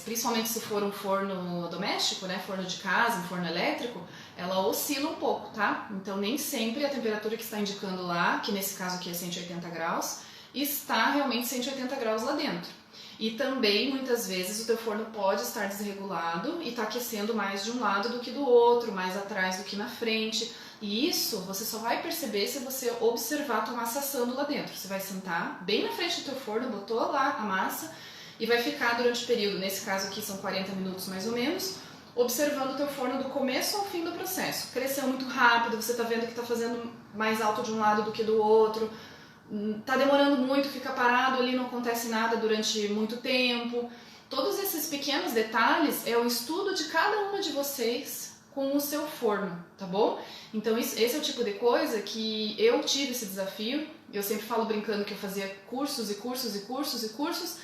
A: principalmente se for um forno doméstico, né, forno de casa, um forno elétrico, ela oscila um pouco, tá? Então nem sempre a temperatura que está indicando lá, que nesse caso aqui é 180 graus, está realmente 180 graus lá dentro. E também, muitas vezes, o teu forno pode estar desregulado e está aquecendo mais de um lado do que do outro, mais atrás do que na frente. E isso você só vai perceber se você observar a tua massa assando lá dentro. Você vai sentar bem na frente do teu forno, botou lá a massa e vai ficar durante o período, nesse caso aqui são 40 minutos mais ou menos, observando o teu forno do começo ao fim do processo. Cresceu muito rápido, você está vendo que está fazendo mais alto de um lado do que do outro, tá demorando muito, fica parado ali, não acontece nada durante muito tempo. Todos esses pequenos detalhes é o estudo de cada uma de vocês com o seu forno, tá bom? Então esse é o tipo de coisa que eu tive esse desafio. Eu sempre falo brincando que eu fazia cursos e cursos e cursos e cursos,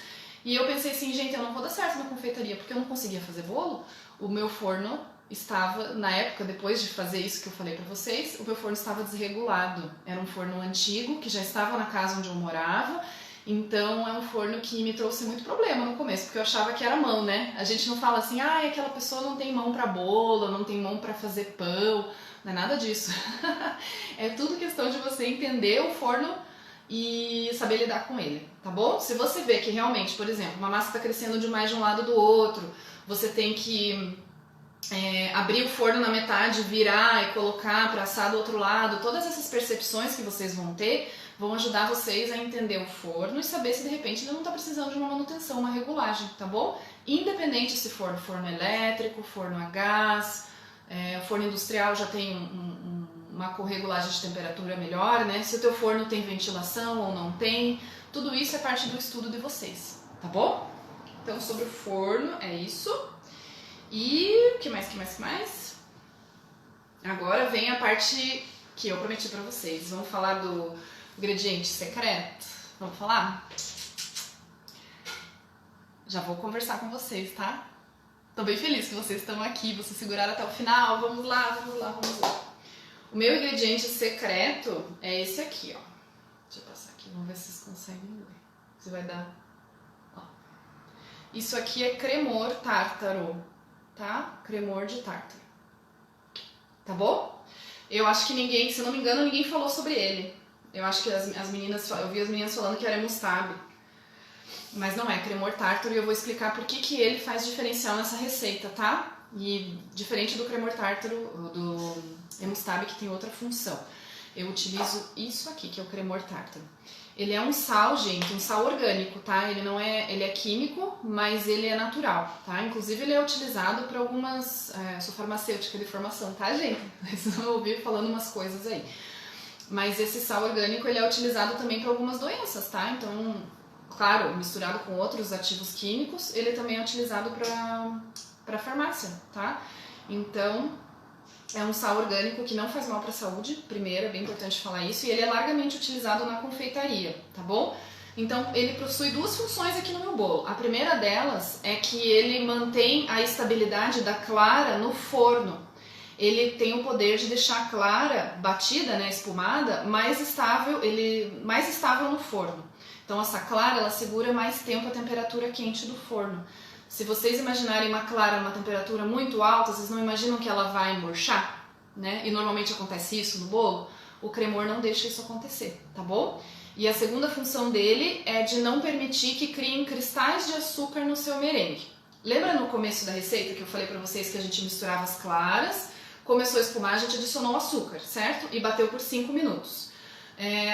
A: e eu pensei assim, gente, eu não vou dar certo na confeitaria porque eu não conseguia fazer bolo. O meu forno estava, na época, depois de fazer isso que eu falei pra vocês, o meu forno estava desregulado. Era um forno antigo, que já estava na casa onde eu morava, então é um forno que me trouxe muito problema no começo, porque eu achava que era mão, né? A gente não fala assim, ah, aquela pessoa não tem mão pra bolo, não tem mão pra fazer pão, não é nada disso. É tudo questão de você entender o forno e saber lidar com ele, tá bom? Se você vê que realmente, por exemplo, uma massa está crescendo demais de um lado do outro, você tem que abrir o forno na metade, virar e colocar para assar do outro lado, todas essas percepções que vocês vão ter vão ajudar vocês a entender o forno e saber se de repente ele não está precisando de uma manutenção, uma regulagem, tá bom? Independente se for forno elétrico, forno a gás, forno industrial já tem uma corregulagem de temperatura melhor, né? Se o teu forno tem ventilação ou não tem, tudo isso é parte do estudo de vocês, tá bom? Então sobre o forno é isso. E o que mais? Agora vem a parte que eu prometi pra vocês. Vamos falar do ingrediente secreto? Vamos falar? Já vou conversar com vocês, tá? Tô bem feliz que vocês estão aqui, vocês seguraram até o final. Vamos lá. O meu ingrediente secreto é esse aqui, ó. Deixa eu passar aqui, vamos ver se vocês conseguem ver. Você vai dar... Ó. Isso aqui é cremor tártaro, tá? Cremor de tártaro. Tá bom? Eu acho que ninguém, se eu não me engano, ninguém falou sobre ele. Eu acho que as meninas, eu vi as meninas falando que era mustabe. Mas não é, cremor tártaro, e eu vou explicar por que ele faz diferencial nessa receita, tá? E diferente do cremor tártaro, do emustabe, que tem outra função. Eu utilizo isso aqui, que é o cremor tártaro. Ele é um sal, gente, um sal orgânico, tá? Ele é químico, mas ele é natural, tá? Inclusive ele é utilizado para algumas... sou farmacêutica de formação, tá, gente? Vocês vão ouvir falando umas coisas aí. Mas esse sal orgânico, ele é utilizado também para algumas doenças, tá? Então, claro, misturado com outros ativos químicos, ele também é utilizado para farmácia, tá? Então, é um sal orgânico que não faz mal para a saúde, primeiro, é bem importante falar isso, e ele é largamente utilizado na confeitaria, tá bom? Então, ele possui duas funções aqui no meu bolo. A primeira delas é que ele mantém a estabilidade da clara no forno. Ele tem o poder de deixar a clara batida, né, espumada, mais estável no forno. Então essa clara, ela segura mais tempo a temperatura quente do forno. Se vocês imaginarem uma clara numa temperatura muito alta, vocês não imaginam que ela vai murchar, né? E normalmente acontece isso no bolo. O cremor não deixa isso acontecer, tá bom? E a segunda função dele é de não permitir que criem cristais de açúcar no seu merengue. Lembra no começo da receita que eu falei pra vocês que a gente misturava as claras, começou a espumar, a gente adicionou o açúcar, certo? E bateu por 5 minutos.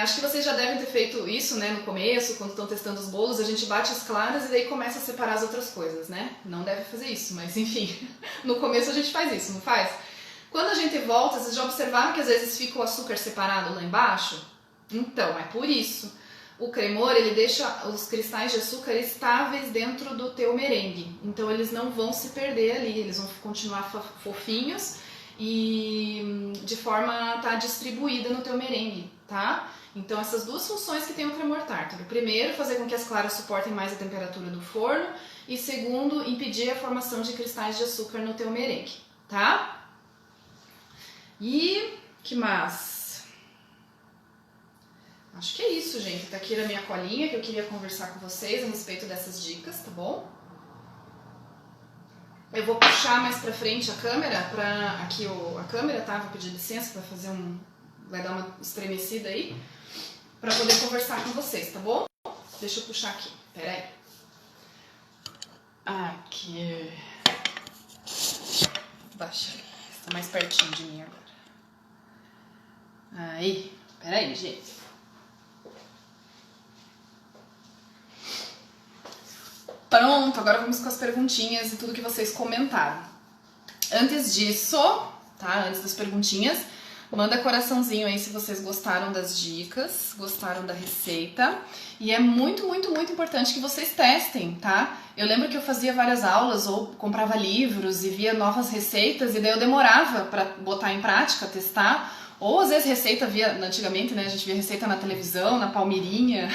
A: Acho que vocês já devem ter feito isso, né, no começo, quando estão testando os bolos, a gente bate as claras e daí começa a separar as outras coisas, né? Não deve fazer isso, mas enfim, no começo a gente faz isso, não faz? Quando a gente volta, vocês já observaram que às vezes fica o açúcar separado lá embaixo? Então, é por isso. O cremor, ele deixa os cristais de açúcar estáveis dentro do teu merengue, então eles não vão se perder ali, eles vão continuar fofinhos e de forma a estar distribuída no teu merengue, tá? Então essas duas funções que tem o cremor tártaro. Primeiro, fazer com que as claras suportem mais a temperatura do forno e segundo, impedir a formação de cristais de açúcar no teu merengue, tá? E que mais? Acho que é isso, gente. Tá aqui na minha colinha que eu queria conversar com vocês a respeito dessas dicas, tá bom? Eu vou puxar mais pra frente a câmera, aqui a câmera, tá? Vou pedir licença pra fazer vai dar uma estremecida aí, pra poder conversar com vocês, tá bom? Deixa eu puxar aqui, pera aí. Aqui. Baixa, está mais pertinho de mim agora. Aí, pera aí, gente. Pronto, agora vamos com as perguntinhas e tudo que vocês comentaram. Antes disso, tá? Antes das perguntinhas, manda coraçãozinho aí se vocês gostaram das dicas, gostaram da receita. E é muito, muito, muito importante que vocês testem, tá? Eu lembro que eu fazia várias aulas ou comprava livros e via novas receitas e daí eu demorava pra botar em prática, testar. Ou às vezes receita antigamente, né, a gente via receita na televisão, na Palmeirinha,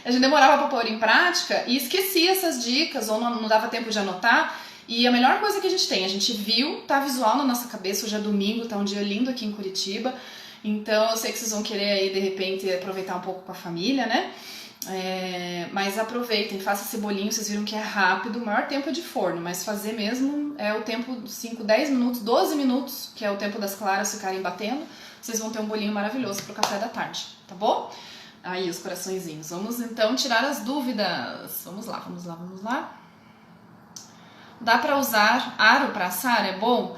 A: a gente demorava para pôr em prática e esquecia essas dicas ou não dava tempo de anotar. E a melhor coisa que a gente tem, a gente viu, tá visual na nossa cabeça, hoje é domingo, tá um dia lindo aqui em Curitiba, então eu sei que vocês vão querer aí de repente aproveitar um pouco com a família, né? Mas aproveitem, façam esse bolinho, vocês viram que é rápido, o maior tempo é de forno, mas fazer mesmo é o tempo 5, 10 minutos, 12 minutos, que é o tempo das claras ficarem batendo, vocês vão ter um bolinho maravilhoso pro café da tarde, tá bom? Aí os coraçõezinhos, vamos então tirar as dúvidas, vamos lá, vamos lá, vamos lá. Dá pra usar aro pra assar, é bom?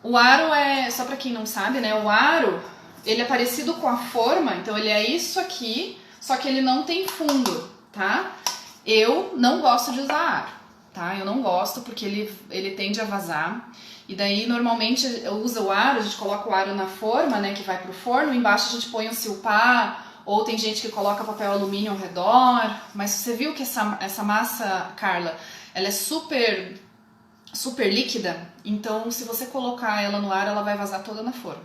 A: O aro só pra quem não sabe, né, o aro, ele é parecido com a forma, então ele é isso aqui, só que ele não tem fundo, tá? Eu não gosto de usar aro, tá? Eu não gosto porque ele tende a vazar. E daí, normalmente, eu uso o aro, a gente coloca o aro na forma, né, que vai pro forno. Embaixo a gente põe um silpá, ou tem gente que coloca papel alumínio ao redor. Mas você viu que essa massa, Carla, ela é super, super líquida. Então, se você colocar ela no ar, ela vai vazar toda na forma.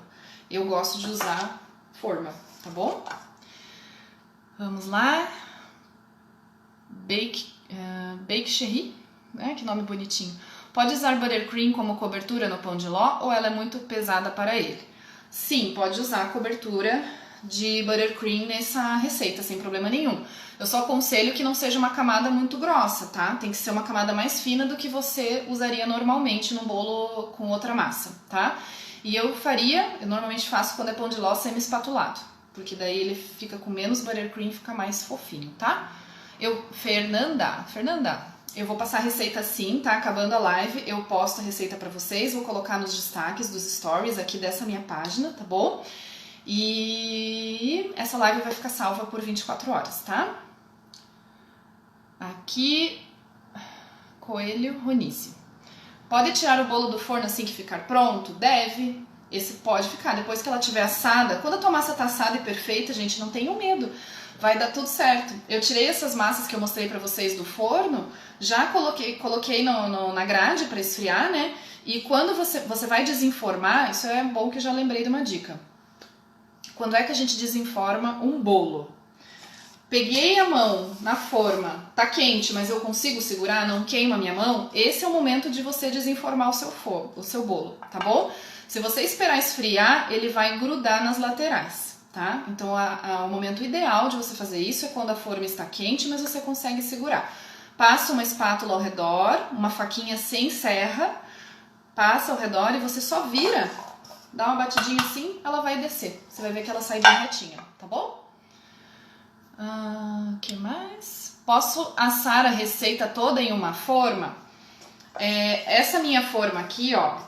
A: Eu gosto de usar forma, tá bom? Vamos lá. Bake Cherry, né? Que nome bonitinho. Pode usar buttercream como cobertura no pão de ló ou ela é muito pesada para ele? Sim, pode usar a cobertura de buttercream nessa receita, sem problema nenhum. Eu só aconselho que não seja uma camada muito grossa, tá? Tem que ser uma camada mais fina do que você usaria normalmente no bolo com outra massa, tá? E eu normalmente faço quando é pão de ló semi-espatulado, porque daí ele fica com menos buttercream e fica mais fofinho, tá? Fernanda, eu vou passar a receita sim, tá? Acabando a live, eu posto a receita pra vocês, vou colocar nos destaques dos stories aqui dessa minha página, tá bom? E essa live vai ficar salva por 24 horas, tá? Aqui, Coelho Ronício. Pode tirar o bolo do forno assim que ficar pronto? Deve. Esse pode ficar. Depois que ela estiver assada, quando a tua massa tá assada e perfeita, gente, não tenham medo. Vai dar tudo certo. Eu tirei essas massas que eu mostrei pra vocês do forno, já coloquei na grade pra esfriar, né? E quando você vai desenformar, isso é bom que eu já lembrei de uma dica. Quando é que a gente desenforma um bolo? Peguei a mão na forma, tá quente, mas eu consigo segurar, não queima a minha mão. Esse é o momento de você desenformar o seu bolo, tá bom? Se você esperar esfriar, ele vai grudar nas laterais, tá? Então o momento ideal de você fazer isso é quando a forma está quente, mas você consegue segurar. Passa uma espátula ao redor, uma faquinha sem serra, passa ao redor e você só vira, dá uma batidinha assim, ela vai descer. Você vai ver que ela sai bem retinha, tá bom? Que mais? Posso assar a receita toda em uma forma? Essa minha forma aqui, ó,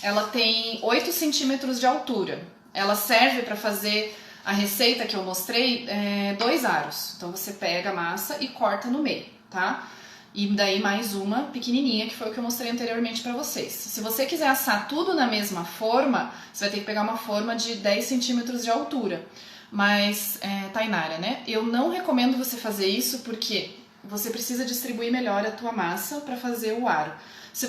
A: ela tem 8 centímetros de altura. Ela serve para fazer a receita que eu mostrei, 2 aros. Então você pega a massa e corta no meio, tá? E daí mais uma pequenininha, que foi o que eu mostrei anteriormente para vocês. Se você quiser assar tudo na mesma forma, você vai ter que pegar uma forma de 10 centímetros de altura. Mas, Tainara, né? Eu não recomendo você fazer isso porque você precisa distribuir melhor a tua massa para fazer o aro.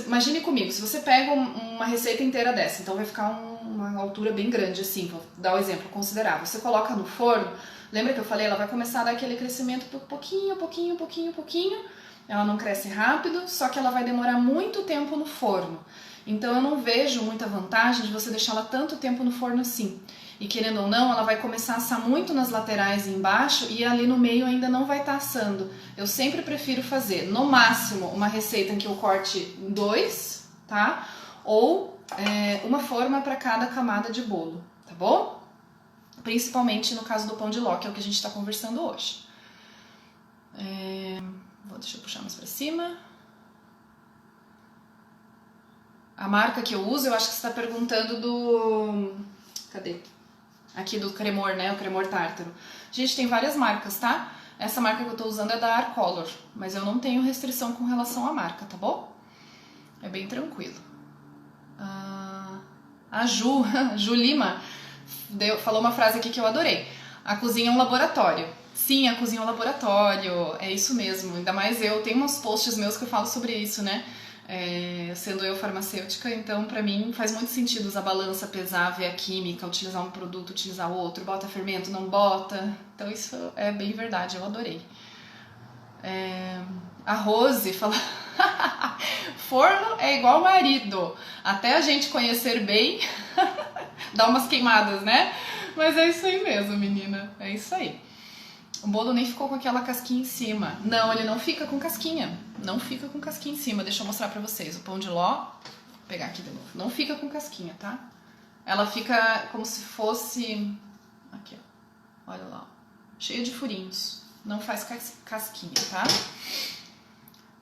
A: Imagine comigo, se você pega uma receita inteira dessa, então vai ficar uma altura bem grande assim, vou dar um exemplo considerável. Você coloca no forno, lembra que eu falei? Ela vai começar a dar aquele crescimento por pouquinho, pouquinho, pouquinho, pouquinho. Ela não cresce rápido, só que ela vai demorar muito tempo no forno. Então eu não vejo muita vantagem de você deixá-la tanto tempo no forno assim. E querendo ou não, ela vai começar a assar muito nas laterais e embaixo e ali no meio ainda não vai estar assando. Eu sempre prefiro fazer, no máximo, uma receita em que eu corte em 2, tá? Ou uma forma para cada camada de bolo, tá bom? Principalmente no caso do pão de ló, que é o que a gente está conversando hoje. Deixa eu puxar mais para cima. A marca que eu uso, eu acho que você está perguntando do... Cadê? Aqui do cremor, né? O cremor tártaro. Gente, tem várias marcas, tá? Essa marca que eu tô usando é da Arcolor, mas eu não tenho restrição com relação à marca, tá bom? É bem tranquilo. A Ju Lima falou uma frase aqui que eu adorei. A cozinha é um laboratório. Sim, a cozinha é um laboratório, é isso mesmo. Ainda mais eu, tem uns posts meus que eu falo sobre isso, né? Sendo eu farmacêutica, então pra mim faz muito sentido usar balança, pesar, ver a química, utilizar um produto, utilizar outro, bota fermento, não bota. Então isso é bem verdade, eu adorei. A Rose fala... Forno é igual marido, até a gente conhecer bem, dá umas queimadas, né? Mas é isso aí mesmo, menina, é isso aí. O bolo nem ficou com aquela casquinha em cima. Não, ele não fica com casquinha. Não fica com casquinha em cima. Deixa eu mostrar pra vocês. O pão de ló, vou pegar aqui de novo. Não fica com casquinha, tá? Ela fica como se fosse... Aqui, ó. Olha lá, ó. Cheio de furinhos. Não faz casquinha, tá?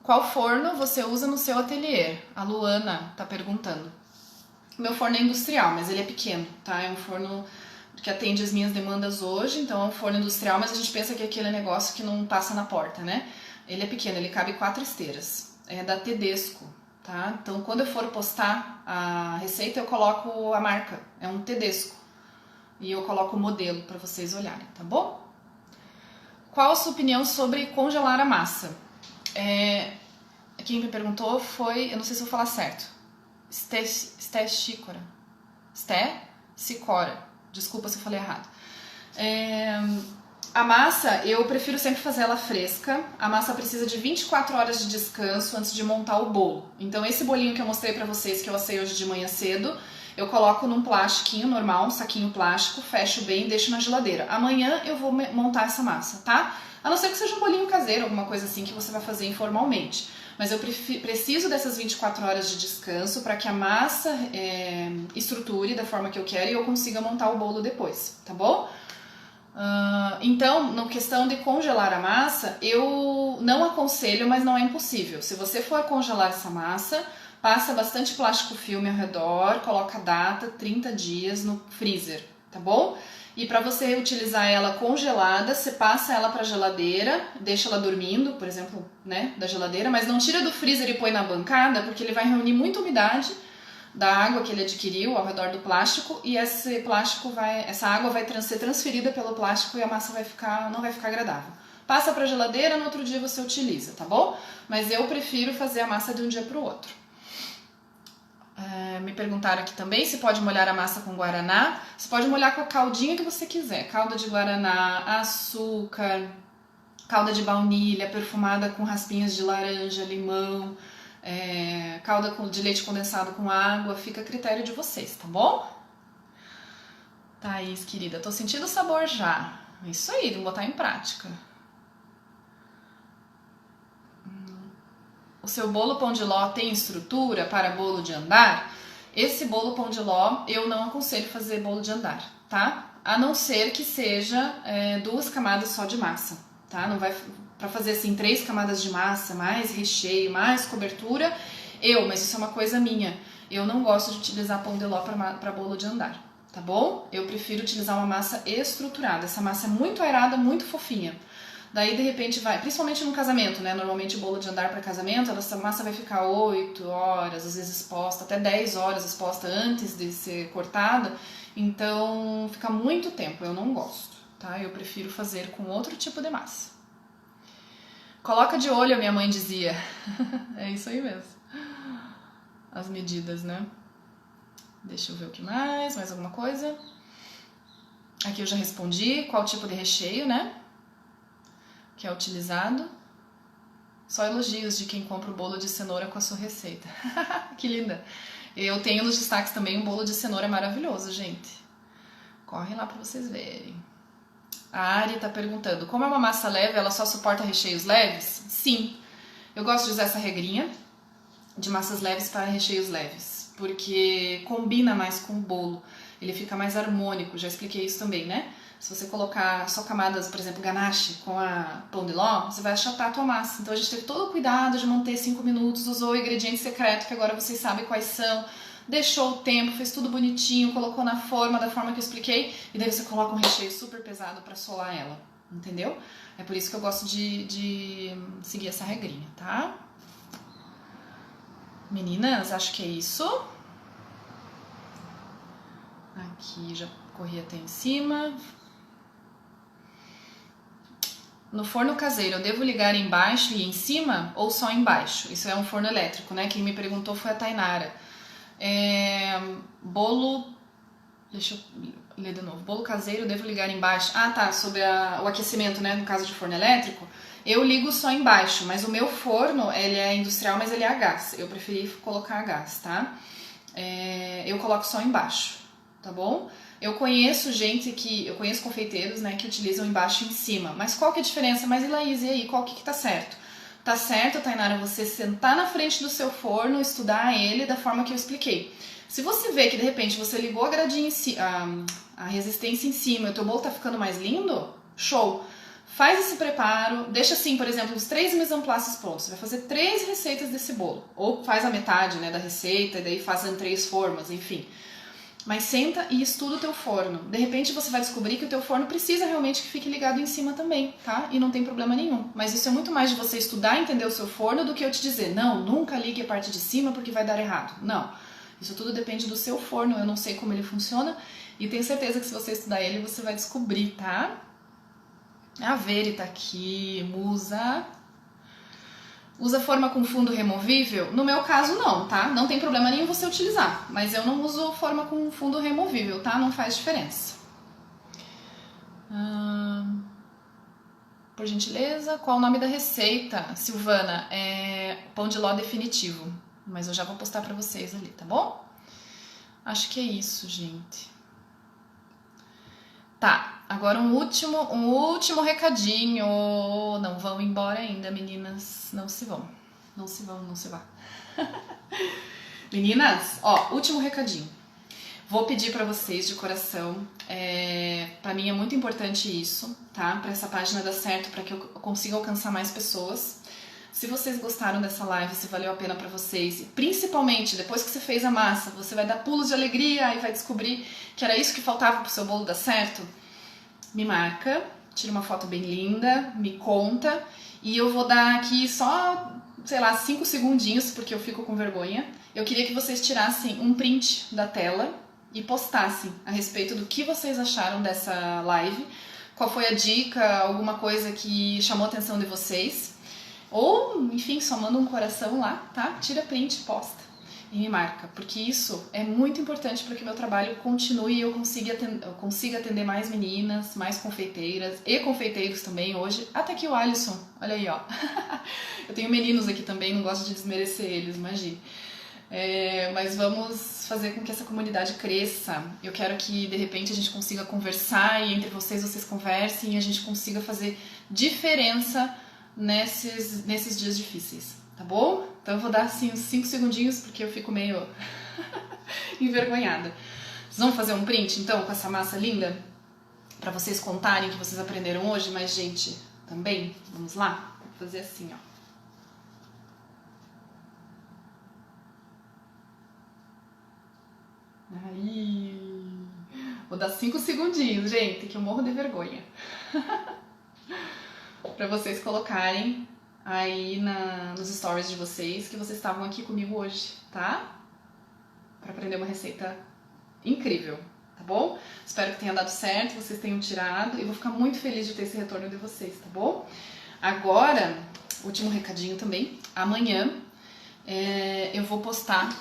A: Qual forno você usa no seu ateliê? A Luana tá perguntando. Meu forno é industrial, mas ele é pequeno, tá? É um forno... que atende as minhas demandas hoje, então é um forno industrial, mas a gente pensa que é aquele negócio que não passa na porta, né? Ele é pequeno, ele cabe 4 esteiras, é da Tedesco, tá? Então quando eu for postar a receita eu coloco a marca, é um Tedesco, e eu coloco o modelo para vocês olharem, tá bom? Qual a sua opinião sobre congelar a massa? Quem me perguntou foi, eu não sei se eu vou falar certo, Sté Sicora. Desculpa se eu falei errado. A massa, eu prefiro sempre fazer ela fresca. A massa precisa de 24 horas de descanso antes de montar o bolo. Então esse bolinho que eu mostrei pra vocês, que eu assei hoje de manhã cedo, eu coloco num plastiquinho normal, um saquinho plástico, fecho bem e deixo na geladeira. Amanhã eu vou montar essa massa, tá? A não ser que seja um bolinho caseiro, alguma coisa assim que você vai fazer informalmente. Mas eu preciso dessas 24 horas de descanso para que a massa estruture da forma que eu quero e eu consiga montar o bolo depois, tá bom? Então, na questão de congelar a massa, eu não aconselho, mas não é impossível. Se você for congelar essa massa, passa bastante plástico filme ao redor, coloca a data, 30 dias no freezer, tá bom? E para você utilizar ela congelada, você passa ela para a geladeira, deixa ela dormindo, por exemplo, né, da geladeira, mas não tira do freezer e põe na bancada, porque ele vai reunir muita umidade da água que ele adquiriu ao redor do plástico e essa água vai ser transferida pelo plástico e a massa não vai ficar agradável. Passa para a geladeira, no outro dia você utiliza, tá bom? Mas eu prefiro fazer a massa de um dia para o outro. Me perguntaram aqui também se pode molhar a massa com guaraná. Você pode molhar com a caldinha que você quiser. Calda de guaraná, açúcar, calda de baunilha perfumada com raspinhas de laranja, limão, calda de leite condensado com água. Fica a critério de vocês, tá bom? Thaís, querida, tô sentindo o sabor já. Isso aí, vamos botar em prática. O seu bolo pão de ló tem estrutura para bolo de andar? Esse bolo pão de ló eu não aconselho fazer bolo de andar, tá? A não ser que seja 2 camadas só de massa, tá? Não vai para fazer assim 3 camadas de massa, mais recheio, mais cobertura. Mas isso é uma coisa minha. Eu não gosto de utilizar pão de ló para bolo de andar, tá bom? Eu prefiro utilizar uma massa estruturada. Essa massa é muito aerada, muito fofinha. Daí, de repente, principalmente no casamento, né? Normalmente, o bolo de andar para casamento, essa massa vai ficar 8 horas, às vezes exposta, até 10 horas exposta antes de ser cortada. Então, fica muito tempo, eu não gosto, tá? Eu prefiro fazer com outro tipo de massa. Coloca de olho, a minha mãe dizia. É isso aí mesmo. As medidas, né? Deixa eu ver o que mais alguma coisa? Aqui eu já respondi qual tipo de recheio, né? Que é utilizado. Só elogios de quem compra o bolo de cenoura com a sua receita. Que linda! Eu tenho nos destaques também um bolo de cenoura maravilhoso, gente. Corre lá pra vocês verem. A Ari tá perguntando, como é uma massa leve, ela só suporta recheios leves? Sim, eu gosto de usar essa regrinha de massas leves para recheios leves, porque combina mais com o bolo, ele fica mais harmônico, já expliquei isso também, né? Se você colocar só camadas, por exemplo, ganache com a pão de ló, você vai achatar a tua massa. Então a gente teve todo o cuidado de manter 5 minutos, usou o ingrediente secreto, que agora vocês sabem quais são, deixou o tempo, fez tudo bonitinho, colocou na forma, da forma que eu expliquei, e daí você coloca um recheio super pesado para solar ela, entendeu? É por isso que eu gosto de seguir essa regrinha, tá? Meninas, acho que é isso. Aqui já corri até em cima. No forno caseiro, eu devo ligar embaixo e em cima ou só embaixo? Isso é um forno elétrico, né? Quem me perguntou foi a Tainara. Bolo... Deixa eu ler de novo. Bolo caseiro, eu devo ligar embaixo. Ah, tá. Sobre o aquecimento, né? No caso de forno elétrico, eu ligo só embaixo. Mas o meu forno, ele é industrial, mas ele é a gás. Eu preferi colocar a gás, tá? Eu coloco só embaixo, tá bom? Eu conheço confeiteiros, né, que utilizam embaixo e em cima. Mas qual que é a diferença? Mas, Laís, e aí? Qual que tá certo? Tá certo, Tainara, você sentar na frente do seu forno, estudar ele da forma que eu expliquei. Se você vê que, de repente, você ligou a gradinha a resistência em cima e o teu bolo tá ficando mais lindo, show! Faz esse preparo, deixa assim, por exemplo, os 3 mise en places prontos. Você vai fazer 3 receitas desse bolo. Ou faz a metade, né, da receita e daí faz em 3 formas, enfim. Mas senta e estuda o teu forno. De repente você vai descobrir que o teu forno precisa realmente que fique ligado em cima também, tá? E não tem problema nenhum. Mas isso é muito mais de você estudar e entender o seu forno do que eu te dizer, não, nunca ligue a parte de cima porque vai dar errado. Não. Isso tudo depende do seu forno, eu não sei como ele funciona. E tenho certeza que se você estudar ele, você vai descobrir, tá? A Veri tá aqui, Musa... Usa forma com fundo removível? No meu caso não, tá? Não tem problema nenhum você utilizar, mas eu não uso forma com fundo removível, tá? Não faz diferença. Por gentileza, qual o nome da receita? Silvana, é pão de ló definitivo, mas eu já vou postar pra vocês ali, tá bom? Acho que é isso, gente. Tá, agora um último recadinho. Não vão embora ainda, meninas. Não se vão. Não se vão, não se vá. Meninas, ó, último recadinho. Vou pedir pra vocês de coração. Pra mim é muito importante isso, tá? Pra essa página dar certo, pra que eu consiga alcançar mais pessoas. Se vocês gostaram dessa live, se valeu a pena pra vocês, e principalmente depois que você fez a massa, você vai dar pulos de alegria e vai descobrir que era isso que faltava pro seu bolo dar certo, me marca, tira uma foto bem linda, me conta, e eu vou dar aqui só, sei lá, 5 segundinhos, porque eu fico com vergonha. Eu queria que vocês tirassem um print da tela e postassem a respeito do que vocês acharam dessa live, qual foi a dica, alguma coisa que chamou a atenção de vocês. Ou, enfim, só manda um coração lá, tá? Tira print, posta e me marca, porque isso é muito importante para que meu trabalho continue e eu consiga atender mais meninas, mais confeiteiras e confeiteiros também hoje. Até que o Alisson, olha aí, ó. Eu tenho meninos aqui também, não gosto de desmerecer eles, imagine. Mas vamos fazer com que essa comunidade cresça. Eu quero que, de repente, a gente consiga conversar e entre vocês conversem e a gente consiga fazer diferença nesses dias difíceis, tá bom? Então eu vou dar assim uns 5 segundinhos porque eu fico meio envergonhada. Vocês vão fazer um print então com essa massa linda? Pra vocês contarem o que vocês aprenderam hoje, mas gente, também, vamos lá? Vou fazer assim, ó. Aí. Vou dar 5 segundinhos, gente, que eu morro de vergonha. Pra vocês colocarem aí nos stories de vocês que vocês estavam aqui comigo hoje, tá? Pra aprender uma receita incrível, tá bom? Espero que tenha dado certo, vocês tenham tirado e vou ficar muito feliz de ter esse retorno de vocês, tá bom? Agora, último recadinho também, amanhã eu vou postar,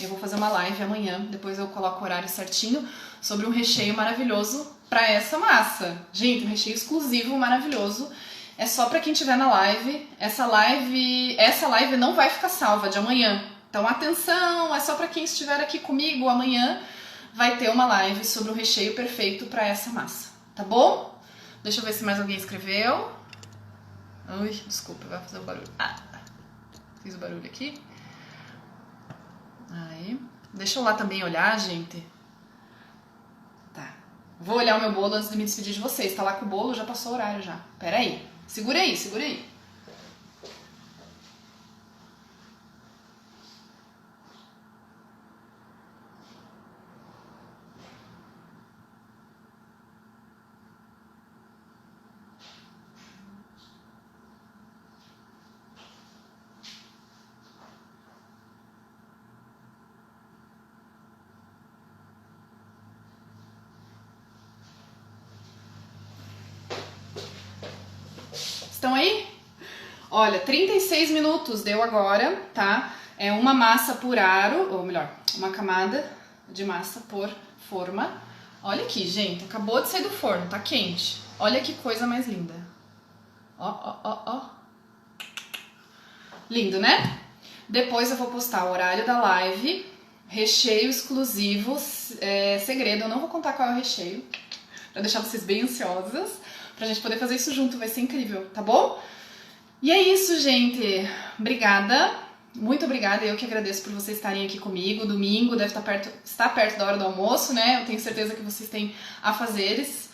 A: eu vou fazer uma live amanhã, depois eu coloco o horário certinho, sobre um recheio maravilhoso pra essa massa. Gente, um recheio exclusivo, maravilhoso. É só pra quem estiver na live. Essa live não vai ficar salva de amanhã, Então atenção, é só para quem estiver aqui comigo amanhã, vai ter uma live sobre o recheio perfeito para essa massa, tá bom? Deixa eu ver se mais alguém escreveu. Ui, desculpa, vai fazer o barulho. Fiz o barulho aqui. Aí, deixa eu lá também olhar, gente. Tá. Vou olhar o meu bolo antes de me despedir de vocês. Tá lá com o bolo, já passou o horário já. Pera aí. Segura aí, segura aí. Estão aí? Olha, 36 minutos deu agora, tá? É uma massa por aro, ou melhor, uma camada de massa por forma. Olha aqui, gente, acabou de sair do forno, tá quente. Olha que coisa mais linda. Ó, ó, ó, ó. Lindo, né? Depois eu vou postar o horário da live, recheio exclusivo, segredo, eu não vou contar qual é o recheio, pra deixar vocês bem ansiosas, pra gente poder fazer isso junto, vai ser incrível, tá bom? E é isso, gente. Obrigada, muito obrigada. Eu que agradeço por vocês estarem aqui comigo. Domingo deve estar perto da hora do almoço, né? Eu tenho certeza que vocês têm afazeres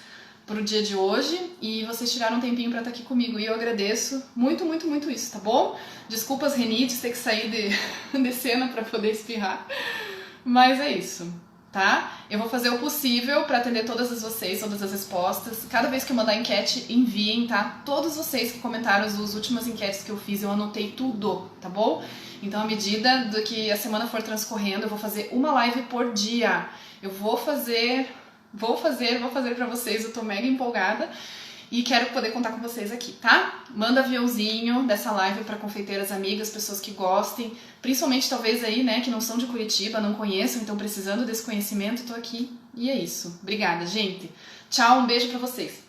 A: pro dia de hoje e vocês tiraram um tempinho pra estar aqui comigo. E eu agradeço muito, muito, muito isso, tá bom? Desculpa as renites, ter que sair de cena pra poder espirrar. Mas é isso. Tá? Eu vou fazer o possível para atender todas vocês, todas as respostas. Cada vez que eu mandar enquete, enviem, tá? Todos vocês que comentaram as últimas enquetes que eu fiz, eu anotei tudo, tá bom? Então, à medida do que a semana for transcorrendo, eu vou fazer uma live por dia. Eu vou fazer para vocês, eu tô mega empolgada. E quero poder contar com vocês aqui, tá? Manda aviãozinho dessa live para confeiteiras amigas, pessoas que gostem, principalmente talvez aí, né, que não são de Curitiba, não conheçam, então precisando desse conhecimento, tô aqui. E é isso. Obrigada, gente. Tchau, um beijo para vocês.